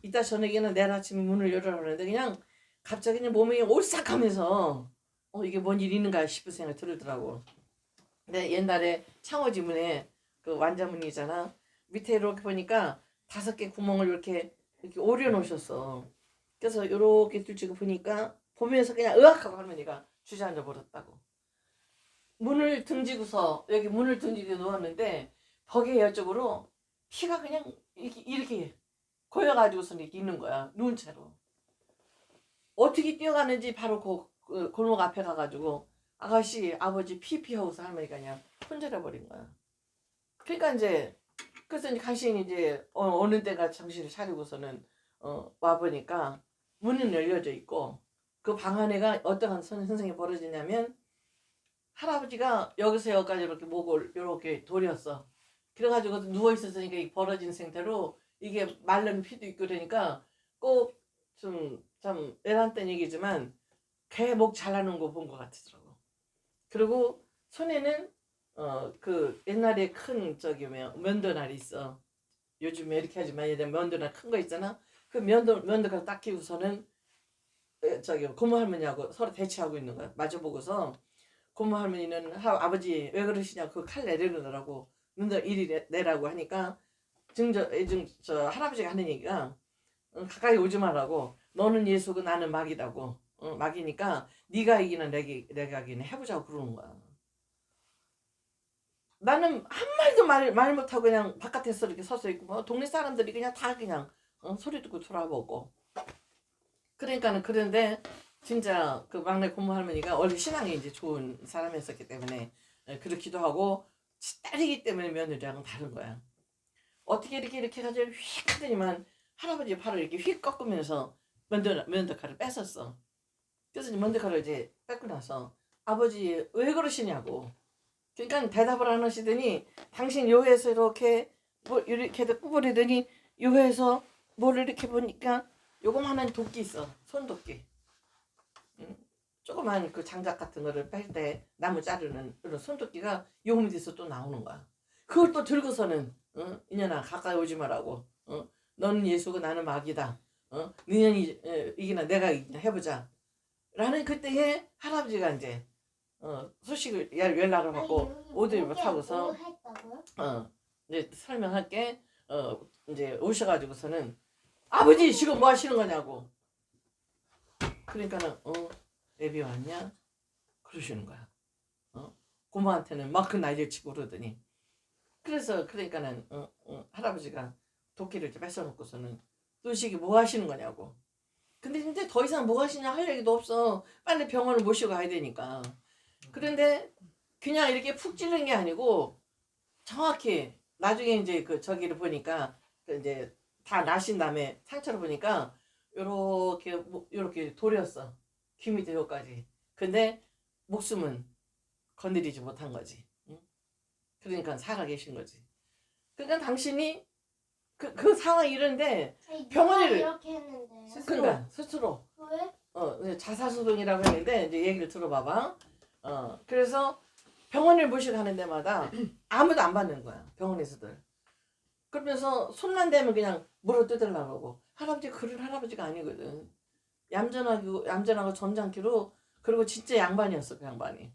이따 저녁에는 내일 아침에 문을 열으라고 그러는데 그냥 갑자기 그냥 몸이 오싹하면서 이게 뭔 일 있는가 싶은 생각이 들더라고. 근데 옛날에 창호지 문에 그 완자문이잖아. 밑에 이렇게 보니까 5개 구멍을 이렇게 오려 놓으셨어. 그래서 이렇게 뚫치고 보니까 보면서 그냥 으악하고 할머니가 주저앉아 버렸다고. 문을 등지고서 여기 문을 등지고 누웠는데 벽에 이쪽으로 피가 그냥 이렇게 고여가지고서 이렇게 있는 거야. 누운 채로. 어떻게 뛰어가는지 바로 그 골목 앞에 가가지고 아가씨 아버지 피하고서 할머니가 그냥 혼절해 버린 거야. 그러니까 이제 그래서 이제 간신히 이제 어느 때가 정신을 차리고서는 와 보니까 문은 열려져 있고 그 방 안에가 어떠한 선생이 벌어지냐면 할아버지가 여기서 여기까지 이렇게 목을 이렇게 돌렸어. 그래가지고 누워 있었으니까 이 벌어진 상태로 이게 마른 피도 있고 그러니까 꼭 좀 애란딴 얘기지만 개 목 잘라놓은 거 본 것 같더라고. 그리고 손에는 그 옛날에 큰 저기 면도날이 있어. 요즘에 이렇게 하지만 예전에 면도날 큰 거 있잖아. 그 면도칼 딱 끼고서는 저기 고모 할머니하고 서로 대치하고 있는 거야. 마주보고서 고모 할머니는 아버지 왜 그러시냐고 그 칼 내려놓으라고 면도 이리 내라고 하니까 저 할아버지가 하는 얘기가 가까이 오지 말라고. 너는 예수고 나는 마귀라고. 마귀니까 네가 이기나 내가 이기나 해보자고 그러는 거야. 나는 한 마디도 말 못하고 그냥 바깥에서 이렇게 서서 있고 동네 사람들이 그냥 다 그냥 소리 듣고 돌아보고. 그러니까는 그런데 진짜 그 막내 고모 할머니가 원래 신앙이 이제 좋은 사람이었기 때문에 그렇기도 하고 딸이기 때문에 며느리랑은 다른 거야. 어떻게 이렇게 해가지고 휙 하더니만 할아버지 팔을 이렇게 휙 꺾으면서 면도칼을 뺏었어. 그래서 이제 면도칼을 이제 뺏고 나서 아버지 왜 그러시냐고. 그러니까 대답을 안 하시더니 당신 요회에서 이렇게 뭐 이렇게 꾸부리더니 요회에서 뭘 이렇게 보니까 요거만한 도끼 있어. 손도끼. 조그만 그 장작 같은 거를 뺄 때 나무 자르는 그런 손도끼가 요 밑에서 또 나오는 거야. 그걸 또 들고서는 이년아 가까이 오지 말라고. 너는 예수고 나는 마귀다. 너는 이기나 내가 이기나 해보자. 라는 그때에 할아버지가 이제 소식을 연락을 받고 오드리버 타고서 뭐 했다고요? 이제 설명할게. 이제 오셔가지고서는 아버지 지금 뭐 하시는 거냐고. 그러니까는 애비 왔냐? 그러시는 거야. 고모한테는 막 그 난리를 치고 그러더니 그래서 그러니까는 할아버지가 도끼를 이렇게 뺏어놓고서는 도식이 뭐 하시는 거냐고. 근데 이제 더 이상 뭐 하시냐 할 얘기도 없어. 빨리 병원을 모시고 가야 되니까. 그런데 그냥 이렇게 푹 찌른 게 아니고 정확히 나중에 이제 그 저기를 보니까 그 이제 다 나신 다음에 상처를 보니까 요렇게 돌이었어. 귀 밑에 여기까지. 근데 목숨은 건드리지 못한 거지. 응? 그러니까 살아계신 거지. 그러니까 당신이 그 상황이 이런데 아니, 병원을- 누가 이렇게 했는데요. 그러니까 스스로 왜? 자살소동이라고 했는데 이제 얘기를 들어봐봐. 그래서 병원을 모시고 가는 데마다 아무도 안 받는 거야. 병원에서들. 그러면서 손만 대면 그냥 물어 뜯으려고 하고 할아버지 그런 할아버지가 아니거든. 얌전하고 점잖기로 그리고 진짜 양반이었어 그 양반이.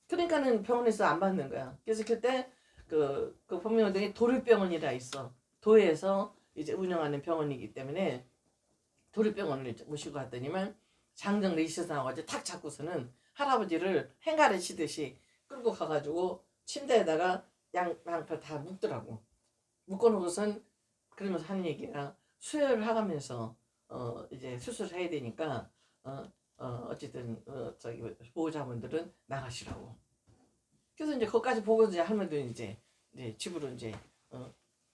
그러니까는 병원에서 안 받는 거야. 그래서 그때 그 범명원동에 도립병원이라 있어. 도에서 이제 운영하는 병원이기 때문에 도립병원을 모시고 갔더니만 장정 내시에서 나와가지고 탁 잡고서는 할아버지를 행가를 치듯이 끌고 가가지고 침대에다가 양팔 다 묶더라고. 묶어놓고선 그러면서 하는 얘기가 수혈을 하면서 이제 수술을 해야 되니까 어쨌든 저기 보호자분들은 나가시라고. 그래서 이제 거기까지 보고 이제 할머니도 이제 집으로 이제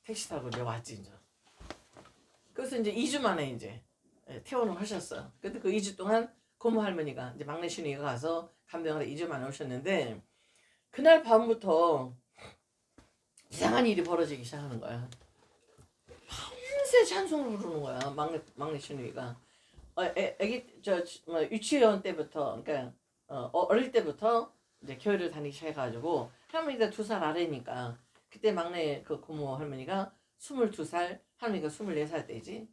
택시 타고 이제 왔지 이제. 그래서 이제 2주 만에 이제 퇴원을 하셨어. 근데 그 2주 동안 고모 할머니가 이제 막내 신우이가 가서 간병하러 2주 만에 오셨는데 그날 밤부터 이상한 일이 벌어지기 시작하는 거야. 밤새 찬송을 부르는 거야. 막내 신우이가. 애기 유치원 때부터 그러니까 어릴 때부터 이제 교회를 다니기 시작해가지고 할머니가 2살 아래니까 그때 막내 그 고모 할머니가 22살, 할머니가 24살 때지.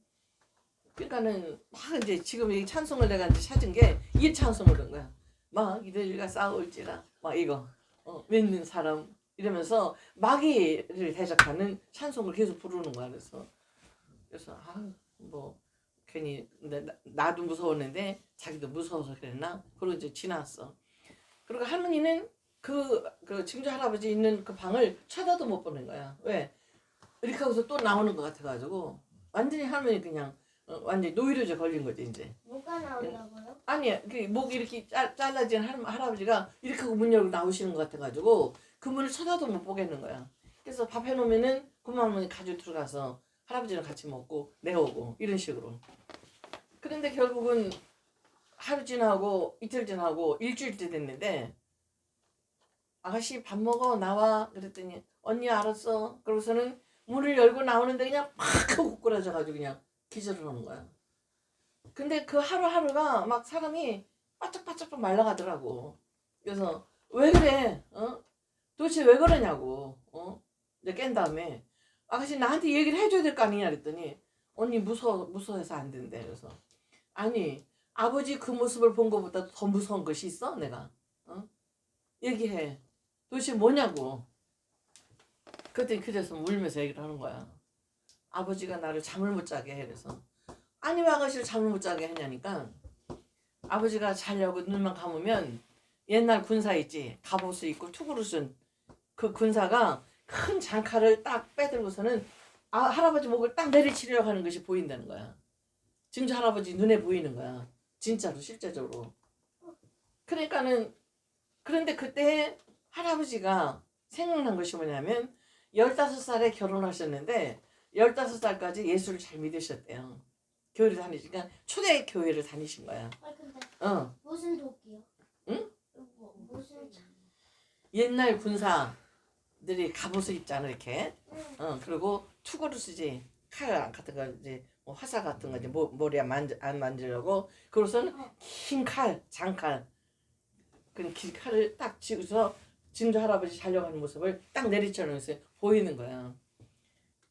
그러니까는 막 이제 지금 이 찬송을 내가 이제 찾은 게 이 찬송을 한 거야. 막 이들과 싸울지라 막 이거 믿는 사람 이러면서 마귀를 대적하는 찬송을 계속 부르는 거야. 그래서 뭐 괜히 나도 무서웠는데 자기도 무서워서 그랬나? 그러고 이제 지났어. 그리고 할머니는 그 증조 할아버지 있는 그 방을 쳐다도 못 보는 거야. 왜? 이렇게 하고서 또 나오는 것 같아가지고 완전히 할머니 그냥 완전히 노이로제 걸린 거지 이제. 뭐가 나온다고요? 아니 목 이렇게 잘라진 할아버지가 이렇게 하고 문 열고 나오시는 것 같아가지고 그 문을 쳐다도 못 보겠는 거야. 그래서 밥 해놓으면은 고모 할머니 가지고 들어가서 할아버지랑 같이 먹고 내오고 이런 식으로. 그런데 결국은 하루 지나고 이틀 지나고 일주일째 됐는데 아가씨 밥 먹어 나와 그랬더니 언니 알았어. 그러고서는 문을 열고 나오는데 그냥 팍 하고 꼬꾸라져가지고 그냥 기절을 하는 거야. 근데 그 하루하루가 막 사람이 바짝바짝 말라가더라고. 그래서 왜 그래? 도대체 왜 그러냐고. 이제 깬 다음에 아가씨 나한테 얘기를 해줘야 될 거 아니냐 그랬더니 언니 무서워서 안 된대. 그래서 아니 아버지 그 모습을 본 것보다 더 무서운 것이 있어 내가. 얘기해. 도대체 뭐냐고. 그랬더니 그래서 울면서 얘기를 하는 거야. 아버지가 나를 잠을 못 자게 해. 그래서 아니 왜 아가씨를 잠을 못 자게 하냐니까 아버지가 자려고 눈만 감으면 옛날 군사 있지. 갑옷을 입고 투구를 쓴 그 군사가 큰 장칼을 딱 빼들고서는 할아버지 목을 딱 내리치려고 하는 것이 보인다는 거야. 증조 할아버지 눈에 보이는 거야. 진짜로 실제적으로. 그러니까는 그런데 그때 할아버지가 생각난 것이 뭐냐면 15살에 결혼하셨는데 15살까지 예수를 잘 믿으셨대요. 교회를 다니시니까 초대 교회를 다니신 거야. 근데 어. 무슨 도끼요? 응? 무슨 옛날 군사들이 갑옷을 입잖아 이렇게. 응. 그리고 투구를 쓰지. 칼 같은 거 이제 뭐 화살 같은 거 이제 머리에 안 만지려고. 그러고서는 긴 칼, 장칼. 그 긴 칼을 딱 쥐고서 증조 할아버지 자려고 하는 모습을 딱 내리쳐놓으면서 보이는 거야.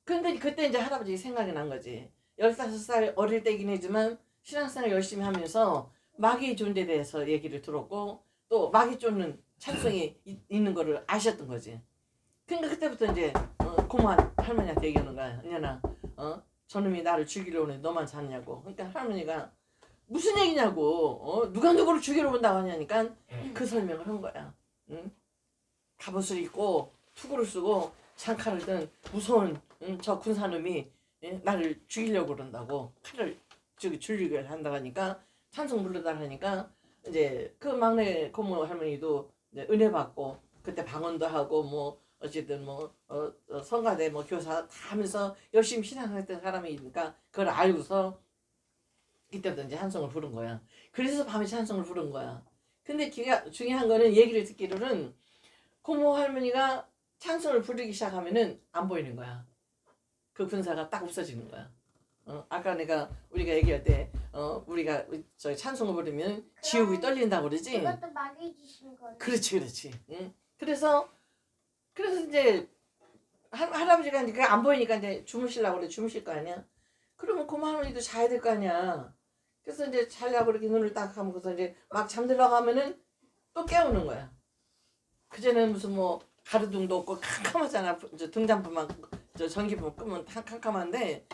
근데 그때 이제 할아버지 생각이 난 거지. 15살 어릴 때긴 하지만 신앙생활 열심히 하면서 마귀의 존재에 대해서 얘기를 들었고 또 마귀 쫓는 찬성이 있는 거를 아셨던 거지. 그러니까 그때부터 이제 고모한 할머니한테 얘기하는 거야. 은연아, 저놈이 나를 죽이려고 하는데 너만 잤냐고. 그러니까 할머니가 무슨 얘기냐고. 누가 누구를 죽이러 온다고 하냐니까 그 설명을 한 거야. 응? 갑옷을 입고 투구를 쓰고 장칼을 든 무서운 저 군사놈이 나를 죽이려고 그런다고 칼을 줄리게 한다고 하니까 찬송 부르다 하니까 이제 그 막내 고모 할머니도 이제 은혜 받고 그때 방언도 하고 뭐 어쨌든 뭐 성가대 뭐 교사 다 하면서 열심히 신앙했던 사람이니까 그걸 알고서 이때부터 이제 찬송을 부른 거야. 그래서 밤에 찬송을 부른 거야. 근데 기가 중요한 거는 얘기를 듣기로는 고모 할머니가 찬송을 부르기 시작하면은 안 보이는 거야. 그 군사가 딱 없어지는 거야. 아까 우리가 얘기할 때 우리가 저희 찬송을 부르면 지옥이 떨린다고 그러지. 그것도 마귀 주신 거네. 그렇지. 응? 그래서 이제 할아버지가 이제 안 보이니까 이제 주무시려고 그래. 주무실 거 아니야. 그러면 고모 할머니도 자야 될 거 아니야. 그래서 이제 자려고 이렇게 눈을 딱 감고서 이제 막 잠들려고 하면은 또 깨우는 거야. 그전에는 무슨 뭐 가르등도 없고 캄캄하잖아. 저 등잔불만 저 전기불 끄면 다 캄캄한데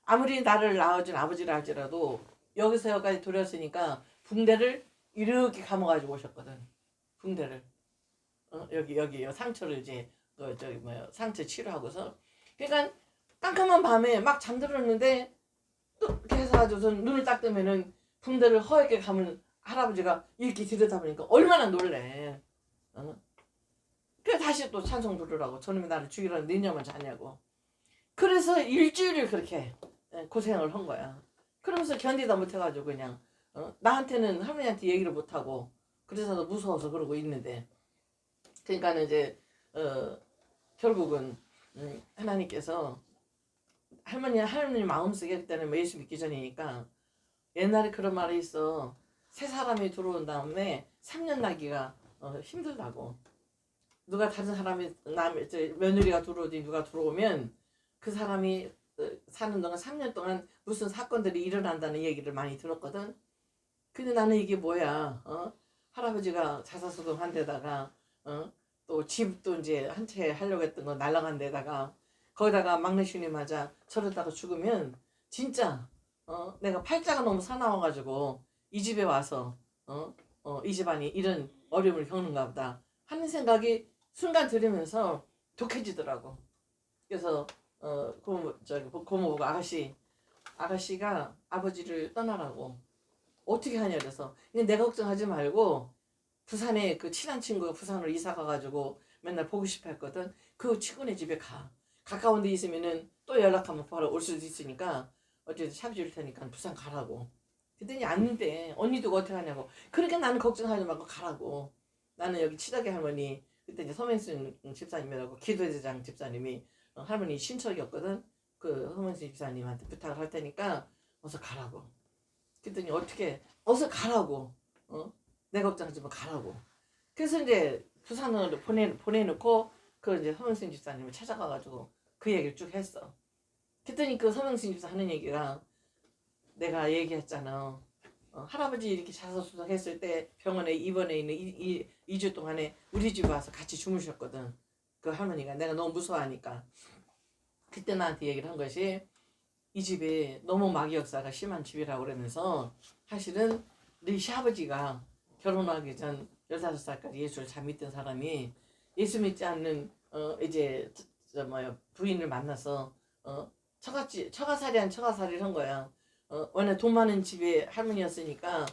아무리 나를 낳아준 아버지를 할지라도 여기서 여기까지 들였으니까 붕대를 이렇게 감아가지고 오셨거든. 붕대를 여기 상처를 이제 상처 치료하고서 그러니까 깜깜한 밤에 막 잠들었는데 또 이렇게 해서 눈을 딱 뜨면은 붕대를 허옇게 감은 할아버지가 이렇게 들여다보니까 얼마나 놀래. 그래 다시 또 찬송 부르라고 저놈이 나를 죽이려는 너냐만 자냐고. 그래서 일주일을 그렇게 고생을 한 거야. 그러면서 견디다 못해가지고 그냥 나한테는 할머니한테 얘기를 못하고 그래서 무서워서 그러고 있는데 그러니까는 이제 결국은 하나님께서 할머니 마음속에 그때는 예수 믿기 전이니까 옛날에 그런 말이 있어. 새 사람이 들어온 다음에 3년 나기가 힘들다고. 누가 다른 사람이 며느리가 들어오지 누가 들어오면 그 사람이 사는 동안 3년 동안 무슨 사건들이 일어난다는 얘기를 많이 들었거든. 근데 나는 이게 뭐야? 할아버지가 자사수동 한 데다가 또 집도 이제 한 채 하려고 했던 거 날라간 데다가 거기다가 막내 신이 맞아 저러다가 죽으면 진짜 내가 팔자가 너무 사나워가지고 이 집에 와서 이 집안이 이런 어려움을 겪는가 보다 하는 생각이 순간 들으면서 독해지더라고. 그래서 고모가 아가씨가 아버지를 떠나라고 어떻게 하냐 그래서 내가 걱정하지 말고 부산에 그 친한 친구가 부산으로 이사 가가지고 맨날 보고 싶어 했거든. 그 친구네 집에 가. 가까운 데 있으면은 또 연락하면 바로 올 수도 있으니까 어쨌든 샵 줄 테니까 부산 가라고. 그랬더니 안돼. 언니도 어떻게 하냐고. 그러니까 나는 걱정하지 말고 가라고. 나는 여기 치덕의 할머니 그때 이제 서명순 집사님이라고 기도대장 집사님이 할머니 친척이었거든. 그 서명순 집사님한테 부탁을 할 테니까 어서 가라고. 그랬더니 어떻게 어서 가라고. 내 걱정하지 마 가라고. 그래서 이제 부산으로 보내놓고 그 이제 서명순 집사님을 찾아가가지고 그 얘기를 쭉 했어. 그랬더니 그 서명순 집사 하는 얘기가 내가 얘기했잖아. 할아버지 이렇게 자서수동했을 때 병원에 입원해 있는 2주 동안에 우리 집에 와서 같이 주무셨거든. 그 할머니가 내가 너무 무서워하니까 그때 나한테 얘기를 한 것이 이 집에 너무 마귀 역사가 심한 집이라고 그러면서 사실은 네 시아버지가 결혼하기 전 15살까지 예수를 잘 믿던 사람이 예수 믿지 않는 이제 부인을 만나서 처가살이를 한 거야. 원래 돈 많은 집에 할머니였으니까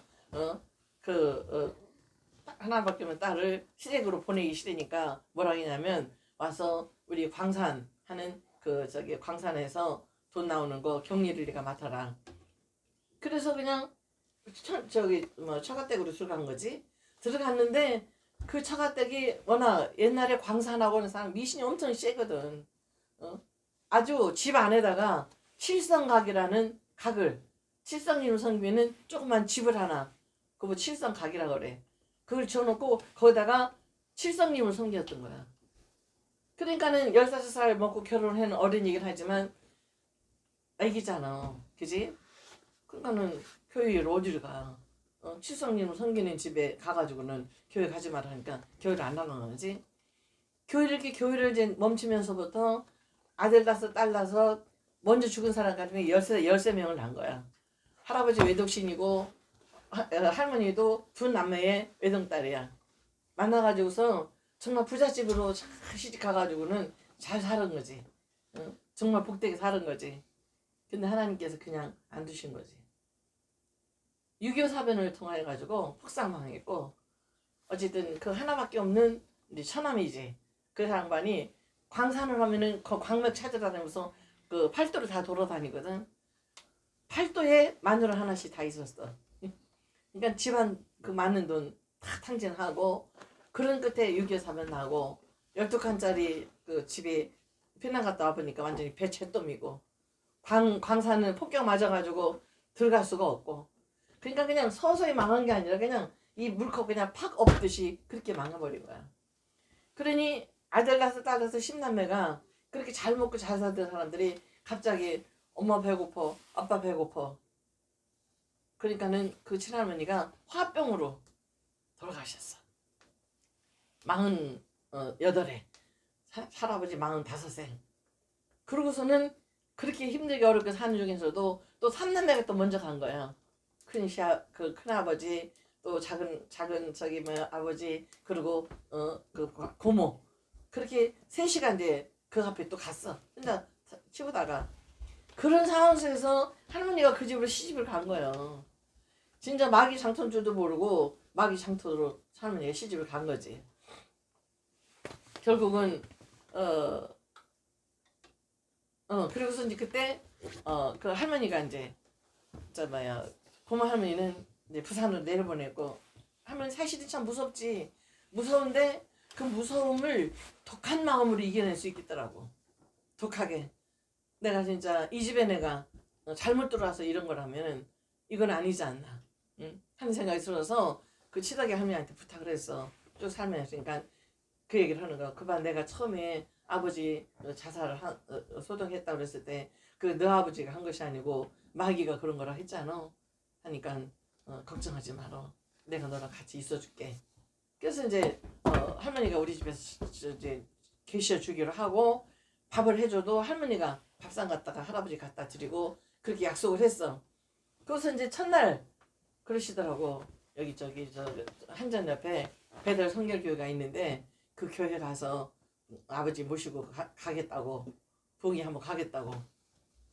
하나밖에 없는 딸을 시댁으로 보내기 싫으니까 뭐라 하냐면 와서 우리 광산 하는 광산에서 돈 나오는 거 경리를 네가 맡아라. 그래서 그냥 처가댁으로 들어간 거지. 들어갔는데 그 처가댁이 워낙 옛날에 광산하고 하는 사람 미신이 엄청 세거든. 아주 집 안에다가 칠성각이라는 각을 칠성님을 섬기면은 조그만 집을 하나 그거 칠성각이라 그래. 그걸 지어놓고 거기다가 칠성님을 섬겼던 거야. 그러니까는 15살 먹고 결혼한 어린이긴 하지만 애기잖아. 그지? 그러니까는 교회를 어디를 가. 치성님을 섬기는 집에 가가지고는 교회 가지 말라 하니까 교회를 안 나간 거지. 교회를 이제 멈추면서부터 아들 낳아서 딸 낳아서 먼저 죽은 사람 가지고 13명을 낳은 거야. 할아버지 외동신이고 할머니도 두 남매의 외동딸이야. 만나가지고서 정말 부잣집으로 시집 가가지고는 잘 사는 거지. 정말 복되게 사는 거지. 근데 하나님께서 그냥 안 두신 거지. 6.25 사변을 통해 가지고 폭삭망했고 어쨌든 그 하나밖에 없는 이제 처남이지. 그 양반이 광산을 하면은 그 광맥 찾아다니면서 그 팔도를 다 돌아다니거든. 팔도에 마누라 하나씩 다 있었어. 그러니까 집안 그 많은 돈 다 탕진하고 그런 끝에 6.25 사변 나고 12칸짜리 그 집이 피난 갔다 와보니까 완전히 배채돔이고 광산은 폭격 맞아가지고 들어갈 수가 없고 그러니까 그냥 서서히 망한 게 아니라 그냥 이 물컵 그냥 팍 엎듯이 그렇게 망해버린 거야. 그러니 아들 낳아서 딸 낳아서 10남매가 그렇게 잘 먹고 잘 살던 사람들이 갑자기 엄마 배고파 아빠 배고파 그러니까는 그 친할머니가 화병으로 돌아가셨어. 48에 할아버지 45세. 그러고서는 그렇게 힘들게 어렵게 사는 중에서도 또 3남매가 또 먼저 간 거야. 그 큰아버지 또 작은 저기 아버지 그리고 그 고모 그렇게 3시간 뒤에 그 앞에 또 갔어. 혼자 치우다가 그런 상황 속에서 할머니가 그 집으로 시집을 간 거예요. 진짜 마귀 장터인 줄도 모르고 마귀 장터로 할머니가 시집을 간 거지. 결국은 그리고서 이제 그때 그 할머니가 이제 고모 할머니는 이제 부산으로 내려보냈고 할머니 사실은 참 무섭지. 무서운데 그 무서움을 독한 마음으로 이겨낼 수 있겠더라고. 독하게. 내가 진짜 이 집에 내가 잘못 들어와서 이런 걸 하면은 이건 아니지 않나. 응? 하는 생각이 들어서 그 치덕이 할머니한테 부탁을 했어. 쭉 살면서 그 얘기를 하는 거야. 그반 내가 처음에 아버지 자살을 소동했다고 그랬을 때 그 너 아버지가 한 것이 아니고 마귀가 그런 거라 했잖아. 하니까 걱정하지 마라. 내가 너랑 같이 있어줄게. 그래서 이제 할머니가 우리 집에서 이제 계셔 주기로 하고 밥을 해줘도 할머니가 밥상 갖다가 할아버지 갖다 드리고 그렇게 약속을 했어. 그래서 이제 첫날 그러시더라고. 여기 저기 저 한전 옆에 배달 성결교회가 있는데 그 교회 가서 아버지 모시고 가겠다고 부흥회 한번 가겠다고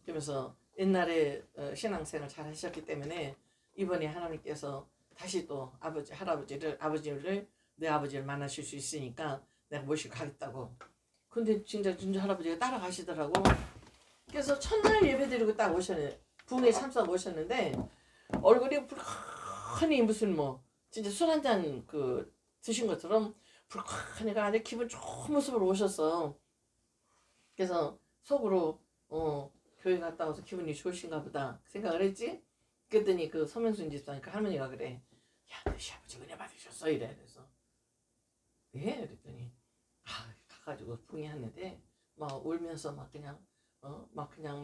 그러면서 옛날에 신앙생활 잘 하셨기 때문에 이번에 하나님께서 다시 또 아버지를 내 아버지를 만나실 수 있으니까 내가 모시고 가겠다고. 근데 진짜 할아버지가 따라가시더라고. 그래서 첫날 예배드리고 딱 오셨네. 부흥회 참석 오셨는데 얼굴이 불쾌하니 무슨 진짜 술 한잔 드신 것처럼 불쾌하니까 아주 기분 좋은 모습으로 오셨어. 그래서 속으로 교회 갔다 와서 기분이 좋으신가 보다 생각을 했지. 그랬더니 그 서명순 집사님 그 할머니가 그래. 야, 너 시아버지 은혜 받으셨어? 이래. 그래서 예? 그랬더니 가가지고 부흥회하는데 막 울면서 막 그냥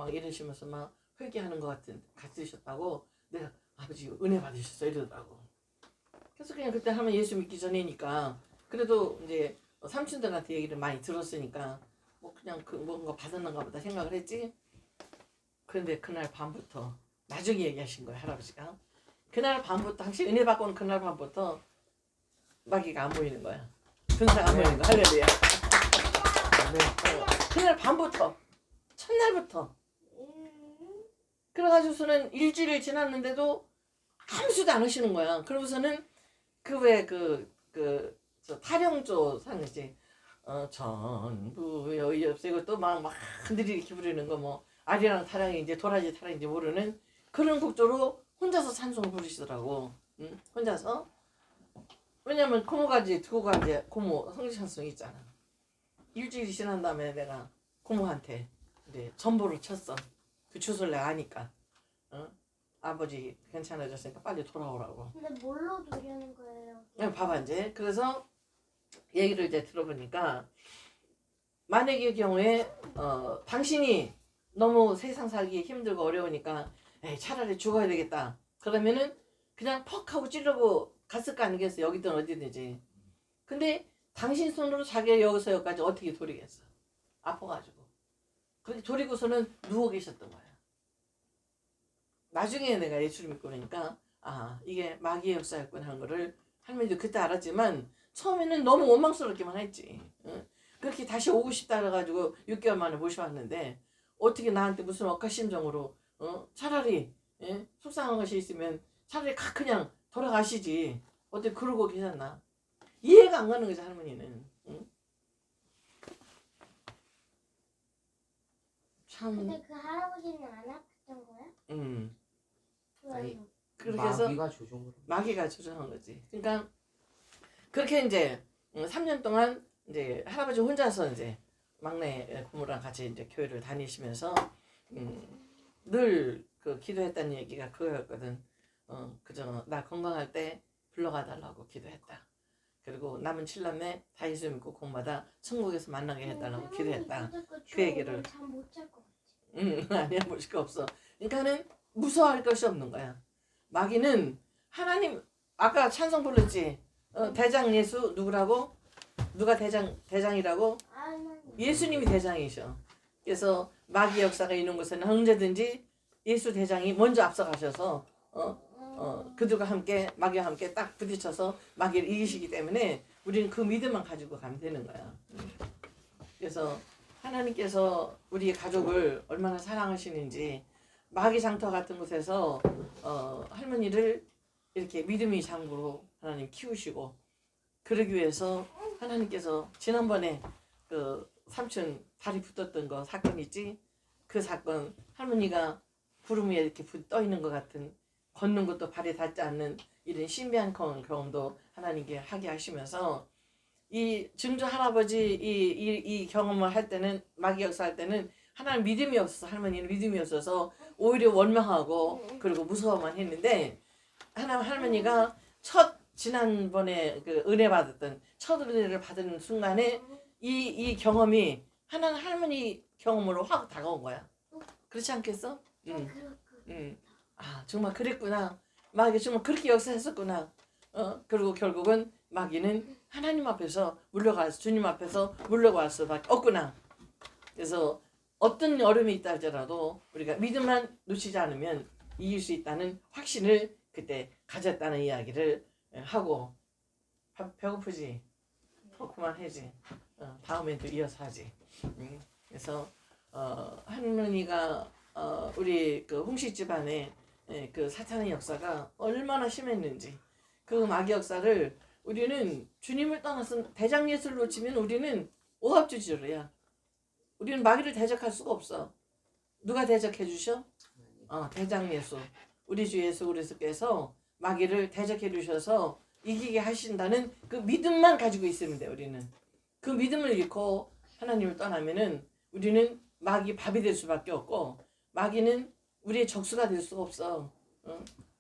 이러시면서 막 회개하는 것 같으셨다고 내가 아버지 은혜 받으셨어 이러더라고. 그래서 그냥 그때 하면 예수 믿기 전이니까 그래도 이제 삼촌들한테 얘기를 많이 들었으니까 그냥 뭔가 받았는가 보다 생각을 했지. 그런데 그날 밤부터 나중에 얘기하신 거야 할아버지가. 그날 밤부터 당신 은혜 받고 온 그날 밤부터 마귀가 안 보이는 거야. 분사가 안 보이는 거야. 할렐루야. 그날 밤부터 첫날부터 그래가지고서는 일주일이 지났는데도 아무 수도 안 하시는 거야. 그러고서는 저 타령조 상이지. 전부 여의 없어 이것도 막 느리게 부르는 거 아리랑 타령이 이제 도라지 타령인지 모르는 그런 곡조로 혼자서 찬송을 부르시더라고. 응? 혼자서. 왜냐면 고모가 이제 두고 간 이제 고모 성지 찬송 있잖아. 일주일이 지난 다음에 내가 고모한테 이제 전보를 쳤어. 그 주소를 내가 아니까. 아버지 괜찮아졌으니까 빨리 돌아오라고. 근데 뭘로 돌리는 거예요? 그냥 봐봐 이제. 그래서 얘기를 이제 들어보니까 만약의 경우에 당신이 너무 세상 살기 힘들고 어려우니까 차라리 죽어야 되겠다. 그러면은 그냥 퍽 하고 찌르고 갔을 거 아니겠어. 여기든 어디든지. 근데 당신 손으로 자기가 여기서 여기까지 어떻게 돌리겠어. 아파가지고. 그렇게 돌리고서는 누워 계셨던 거야. 나중에 내가 예수를 믿고 그러니까 아 이게 마귀의 역사였구나 하는 거를 할머니도 그때 알았지만 처음에는 너무 원망스럽기만 했지. 응? 그렇게 다시 오고 싶다 그래가지고 6개월 만에 모셔왔는데 어떻게 나한테 무슨 억하심정으로 차라리 속상한 것이 있으면 차라리 그냥 돌아가시지. 어떻게 그러고 계셨나. 이해가 안 가는 거지 할머니는. 응? 참. 근데 그 할아버지는 안 아팠던 거야? 아니, 왜? 그렇게 해서 마귀가 조종을 마귀가 조종한 거지. 그러니까 그렇게 이제 3년 동안 이제 할아버지 혼자서 이제 막내 고모랑 같이 이제 교회를 다니시면서 늘 그 기도했다는 얘기가 그거였거든. 그저 나 건강할 때 불러가 달라고 기도했다. 그리고 남은 7남매 다 예수 믿고 공마다 천국에서 만나게 해달라고 기도했다. 그 얘기를. 잠못 잘 것 같아. 아니야 볼 수가 없어. 그러니까는 무서워할 것이 없는 거야. 마귀는 하나님 아까 찬송 불렀지. 대장 예수 누구라고? 누가 대장이라고? 예수님이 대장이셔. 그래서 마귀 역사가 있는 곳에는 언제든지 예수 대장이 먼저 앞서가셔서 그들과 함께 마귀와 함께 딱 부딪혀서 마귀를 이기시기 때문에 우리는 그 믿음만 가지고 가면 되는 거야. 그래서 하나님께서 우리 가족을 얼마나 사랑하시는지 마귀 장터 같은 곳에서 할머니를 이렇게 믿음의 장부로 하나님 키우시고 그러기 위해서 하나님께서 지난번에 그 삼촌 다리 붙었던 거 사건 있지? 그 사건 할머니가 구름 위에 이렇게 떠 있는 것 같은 걷는 것도 발이 닿지 않는 이런 신비한 경험도 하나님께 하게 하시면서 이 증조 할아버지 이 경험을 할 때는 마귀 역사 할 때는 하나님 믿음이 없어서 할머니는 믿음이 없어서 오히려 원망하고 그리고 무서워만 했는데 할머니가 지난번에 그 은혜 받았던 첫 은혜를 받은 순간에 이 경험이 하나는 할머니 경험으로 확 다가온 거야. 그렇지 않겠어? 아 정말 그랬구나. 마귀 정말 그렇게 역사했었구나. 그리고 결국은 마귀는 하나님 앞에서 물러가서 주님 앞에서 물러갈 수밖에 없구나. 그래서 어떤 어려움이 있다 할지라도 우리가 믿음만 놓치지 않으면 이길 수 있다는 확신을 그때 가졌다는 이야기를 하고 배고프지? 그만하지. 다음엔 또 이어서 하지. 그래서 할머니가 우리 그 홍씨 집안에 그 사탄의 역사가 얼마나 심했는지 그 마귀 역사를 우리는 주님을 떠나서 대장 예수를 놓치면 우리는 오합지졸이야. 우리는 마귀를 대적할 수가 없어. 누가 대적해 주셔? 대장 예수. 우리 주 예수 그리스도께서 마귀를 대적해 주셔서 이기게 하신다는 그 믿음만 가지고 있으면 돼. 우리는 그 믿음을 잃고 하나님을 떠나면은 우리는 마귀 밥이 될 수밖에 없고 마귀는 우리의 적수가 될 수가 없어.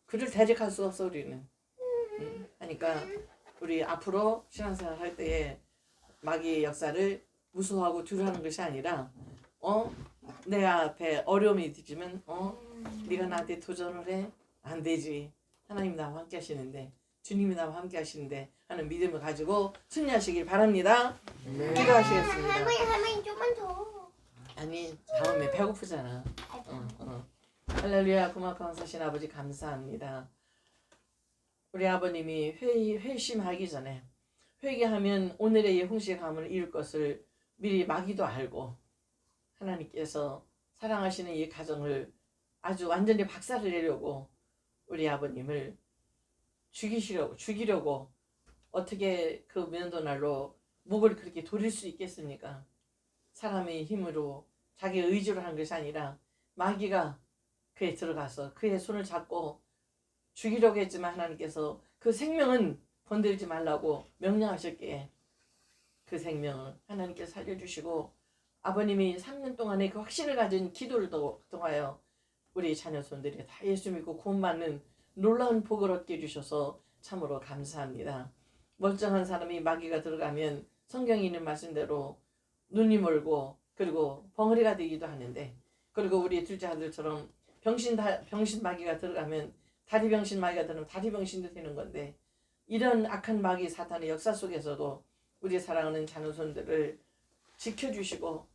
그를 대적할 수가 없어 우리는. 하니까 우리 앞으로 신앙생활 할 때에 마귀의 역사를 무서워하고 두려워하는 것이 아니라 내 앞에 어려움이 있지만 네가 나한테 도전을 해? 안 되지. 하나님 나와 함께 하시는데 주님이 나와 함께 하시는데 하는 믿음을 가지고 승리하시길 바랍니다. 기도하시겠습니다. 할머니 좀만 더. 아니 다음에 배고프잖아. 할렐루야. 고맙고 감사하신 아버지 감사합니다. 우리 아버님이 회심하기 전에 회개하면 오늘의 이 홍시의 가문을 이룰 것을 미리 마귀도 알고 하나님께서 사랑하시는 이 가정을 아주 완전히 박살을 내려고 우리 아버님을 죽이려고 어떻게 그 면도날로 목을 그렇게 돌릴 수 있겠습니까? 사람의 힘으로 자기 의지로 하는 것이 아니라 마귀가 그에 들어가서 그의 손을 잡고 죽이려고 했지만 하나님께서 그 생명은 건들지 말라고 명령하셨기에 그 생명을 하나님께서 살려주시고 아버님이 3년 동안의 그 확신을 가진 기도를 통하여 우리 자녀손들이 다 예수 믿고 구원받는 놀라운 복을 얻게 해주셔서 참으로 감사합니다. 멀쩡한 사람이 마귀가 들어가면 성경에 있는 말씀대로 눈이 멀고 그리고 벙어리가 되기도 하는데 그리고 우리 둘째 아들처럼 병신 마귀가 들어가면 다리병신 마귀가 되면 다리병신도 되는 건데 이런 악한 마귀 사탄의 역사 속에서도 우리 사랑하는 자녀손들을 지켜주시고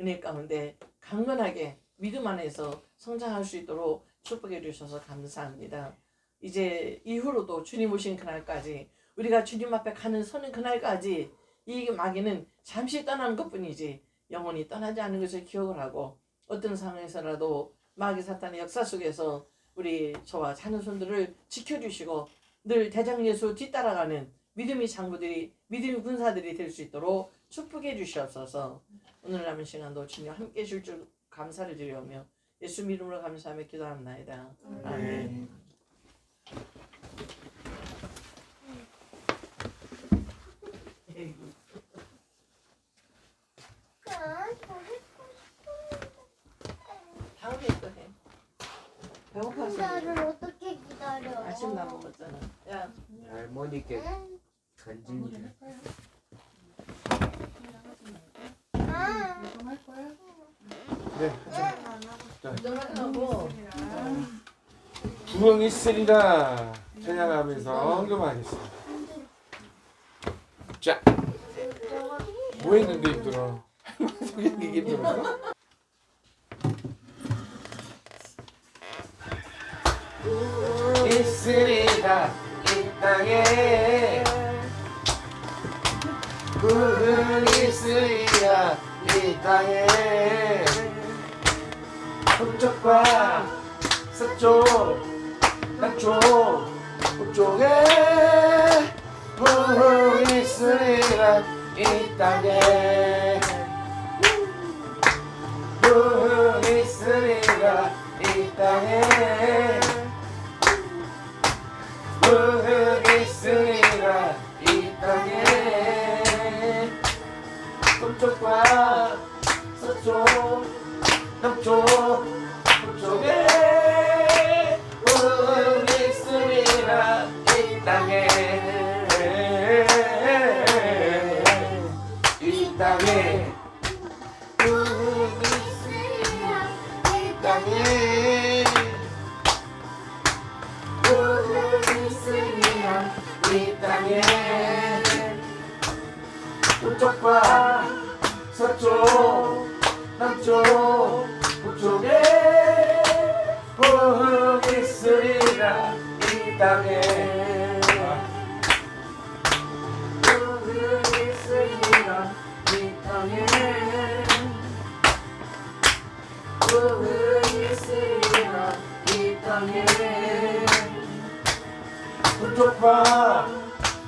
은혜 가운데 강건하게 믿음 안에서 성장할 수 있도록 축복해 주셔서 감사합니다. 이제 이후로도 주님 오신 그날까지 우리가 주님 앞에 가는 서는 그날까지 이 마귀는 잠시 떠나는 것뿐이지 영원히 떠나지 않는 것을 기억을 하고 어떤 상황에서라도 마귀 사탄의 역사 속에서 우리 저와 자녀손들을 지켜주시고 늘 대장 예수 뒤따라가는 믿음의 장부들이 믿음의 군사들이 될 수 있도록 축복해 주시옵소서. 오늘 남은 시간도 주님 함께 해줄 줄 감사를 드리오며 예수 이름으로 감사하며 기도합나이다. 아멘. 다음에 또 해. 배고파서 나를 어떻게 기다려? 아침 나 먹었잖아. 야, 할머니께 응? 간증이 할 거야? 아, 운동할 거야? 네, 운동하고 구원이 있으리라 찬양하면서 헌금하겠습니다. 자, 뭐 했는데 힘들어? 이게 힘들었어? 있으리라 이 땅에 구원이 있으리라 이 땅에 북쪽과 서쪽 남쪽 북쪽에 구원이 있으리라 이 땅에 구원이 있으리라 이 땅에 구원이 있으리라 이 땅에 동쪽과 서쪽 남쪽 북쪽에 구원이 있으리라 이 땅에 이 땅에 구원이 있으리라 이 땅에 구원이 있으리라 이 땅에 동쪽과 서쪽 남쪽 북쪽에 구원이 있으리라 이 땅에 구원이 있으리라 이 땅에 구원이 있으리라 이 땅에 동쪽과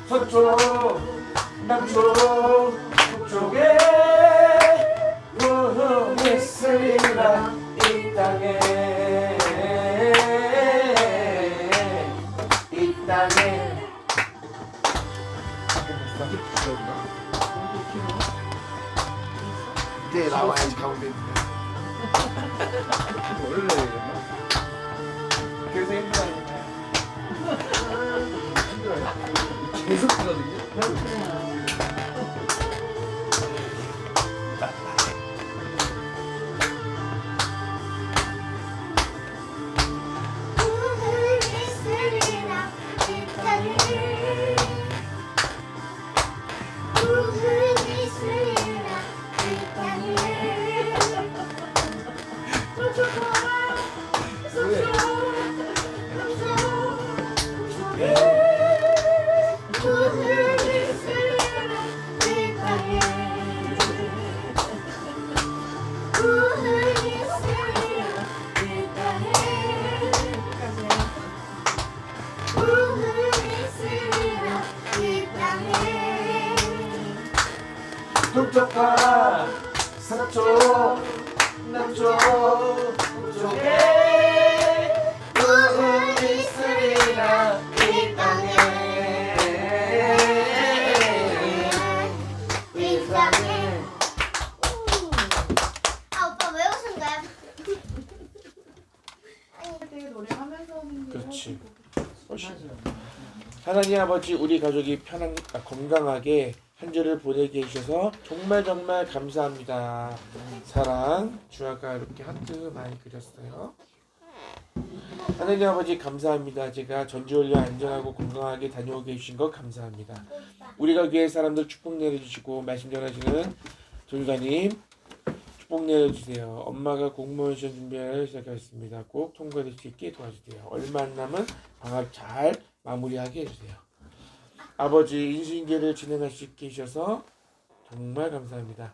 서쪽 남쪽 북쪽에 구원이 있으리라 이 땅에 이 땅에 이제 나와야지 가운데 원래 그래서 힘들어요. 계속 뜨거든요. 구원이 있으리라 이 땅에 구원이 있으리라 이 땅에 동쪽과 서쪽 남쪽 북쪽에 구원이 있으리라 이 땅에 구원이 있으리라 이 땅에 구원이 있으리라 이 땅에 동쪽과 서쪽 남쪽 북쪽에 구원이 있으리라 이 땅에 이 땅에 아 오빠 왜 웃은 거야? 되게 노래하면서 하는 게 그렇지. 훨씬 훨씬 하나님 아버지 우리 가족이 건강하게 한 주를 보내게 해주셔서 정말 정말 감사합니다. 사랑 주 아까 이렇게 하트 많이 그렸어요. 하나님 아버지 감사합니다. 제가 전지훈련 안전하고 건강하게 다녀오게 해주신 것 감사합니다. 오빠. 우리가 교회 사람들 축복 내려주시고 말씀 전하시는 전도사님 축복 내려주세요. 엄마가 공무원 시험 준비를 시작하였습니다. 꼭 통과될 수 있게 도와주세요. 얼마 안 남은 방학 잘 마무리하게 해주세요. 아버지 인수인계를 진행할 수 있게 해주셔서 정말 감사합니다.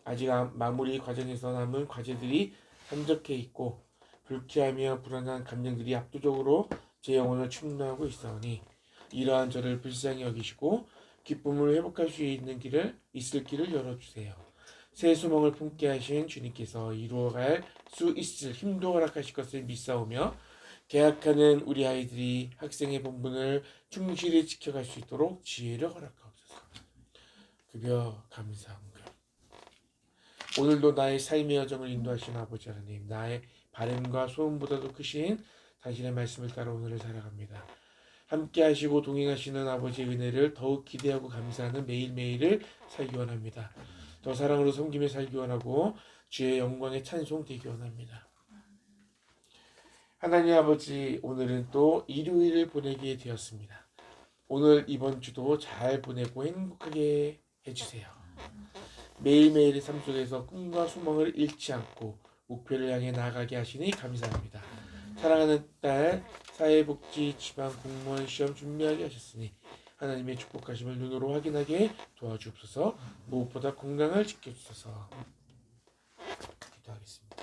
아직 마무리 과정에서 남은 과제들이 산적해 있고 불쾌하며 불안한 감정들이 압도적으로 제 영혼을 충동하고 있사오니 이러한 저를 불쌍히 여기시고 기쁨을 회복할 수 있는 있을 길을 열어주세요. 새 소망을 품게 하신 주님께서 이루어갈 수 있을 힘도 허락하실 것을 믿사오며 계약하는 우리 아이들이 학생의 본분을 충실히 지켜갈 수 있도록 지혜를 허락하옵소서. 급여 감사합니다. 오늘도 나의 삶의 여정을 인도하신 아버지 하나님, 나의 바램과 소원보다도 크신 당신의 말씀을 따라 오늘을 살아갑니다. 함께 하시고 동행하시는 아버지의 은혜를 더욱 기대하고 감사하는 매일매일을 살기 원합니다. 더 사랑으로 섬기며 살기 원하고 주의 영광에 찬송되기 원합니다. 하나님 아버지, 오늘은 또 일요일을 보내게 되었습니다. 오늘 이번 주도 잘 보내고 행복하게 해주세요. 매일매일의 삶 속에서 꿈과 소망을 잃지 않고 목표를 향해 나아가게 하시니 감사합니다. 사랑하는 딸 사회복지 지방 공무원 시험 준비하게 하셨으니 하나님의 축복하심을 눈으로 확인하게 도와주옵소서. 무엇보다 건강을 지켜주소서. 기도하겠습니다.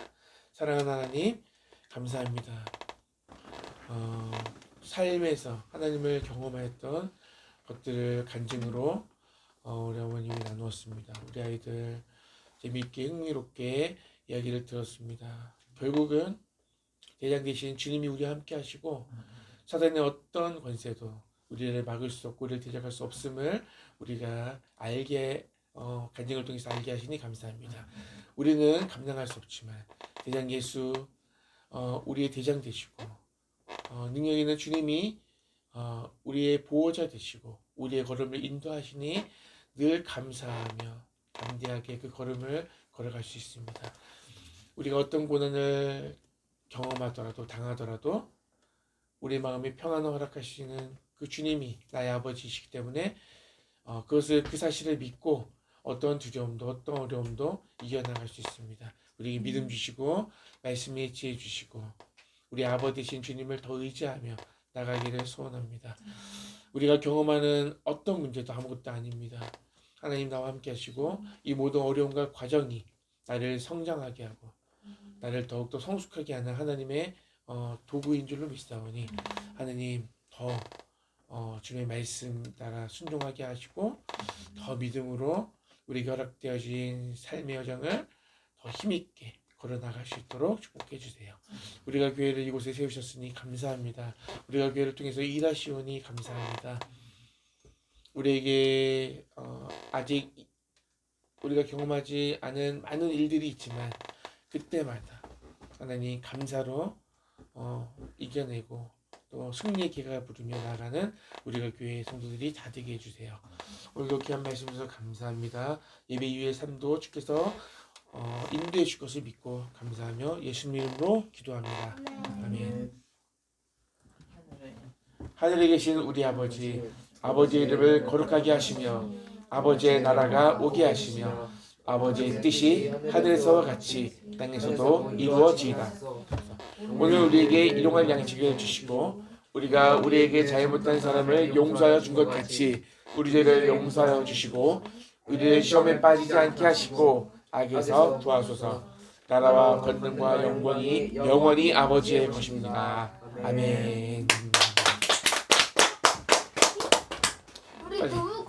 사랑하는 하나님 감사합니다. 삶에서 하나님을 경험하였던 것들을 간증으로 우리 어머님이 나누었습니다. 우리 아이들 재미있게 흥미롭게 이야기를 들었습니다. 결국은 대장 되신 주님이 우리와 함께 하시고 사단의 어떤 권세도 우리를 막을 수 없고 우리를 대적할 수 없음을 우리가 알게 간증을 통해서 알게 하시니 감사합니다. 우리는 감당할 수 없지만 대장 예수 우리의 대장 되시고 능력 있는 주님이 우리의 보호자 되시고 우리의 걸음을 인도하시니 늘 감사하며 담대하게 그 걸음을 걸어갈 수 있습니다. 우리가 어떤 고난을 경험하더라도 당하더라도 우리 마음에 평안을 허락하시는 그 주님이 나의 아버지이시기 때문에 그 사실을 믿고 어떤 두려움도 어떤 어려움도 이겨나갈 수 있습니다. 우리에게 믿음 주시고 말씀에 지혜 주시고 우리 아버지 되신 주님을 더 의지하며 나가기를 소원합니다. 우리가 경험하는 어떤 문제도 아무것도 아닙니다. 하나님 나와 함께 하시고 이 모든 어려움과 과정이 나를 성장하게 하고 나를 더욱더 성숙하게 하는 하나님의 도구인 줄로 믿사오니 하나님 더 주님의 말씀 따라 순종하게 하시고 더 믿음으로 우리에게 허락되어진 삶의 여정을 더 힘있게 걸어나갈 수 있도록 축복해 주세요. 우리가 교회를 이곳에 세우셨으니 감사합니다. 우리가 교회를 통해서 일하시오니 감사합니다. 우리에게 아직 우리가 경험하지 않은 많은 일들이 있지만 그때마다 하나님 감사로 이겨내고 또 승리의 기가 부르며 나가는 우리가 교회의 성도들이 다 되게 해주세요. 오늘도 귀한 말씀 주셔서 감사합니다. 예배 이후의 삶도 주께서 인도해 줄 것을 믿고 감사하며 예수님 이름으로 기도합니다. 아멘. 하늘에 계신 우리 아버지, 아버지의 이름을 거룩하게 하시며 아버지의 나라가 오게 하시며 아버지의 뜻이 하늘에서와 같이 땅에서도 이루어지이다. 오늘 우리에게 일용할 양식을 주시고 우리가 우리에게 잘못한 사람을 용서하여 준 것 같이 우리 죄를 용서하여 주시고 우리를 시험에 빠지지 않게 하시고 악에서 구하소서. 나라와 권능과 영광이 영원히 아버지의 것입니다. 아멘. 우리 교육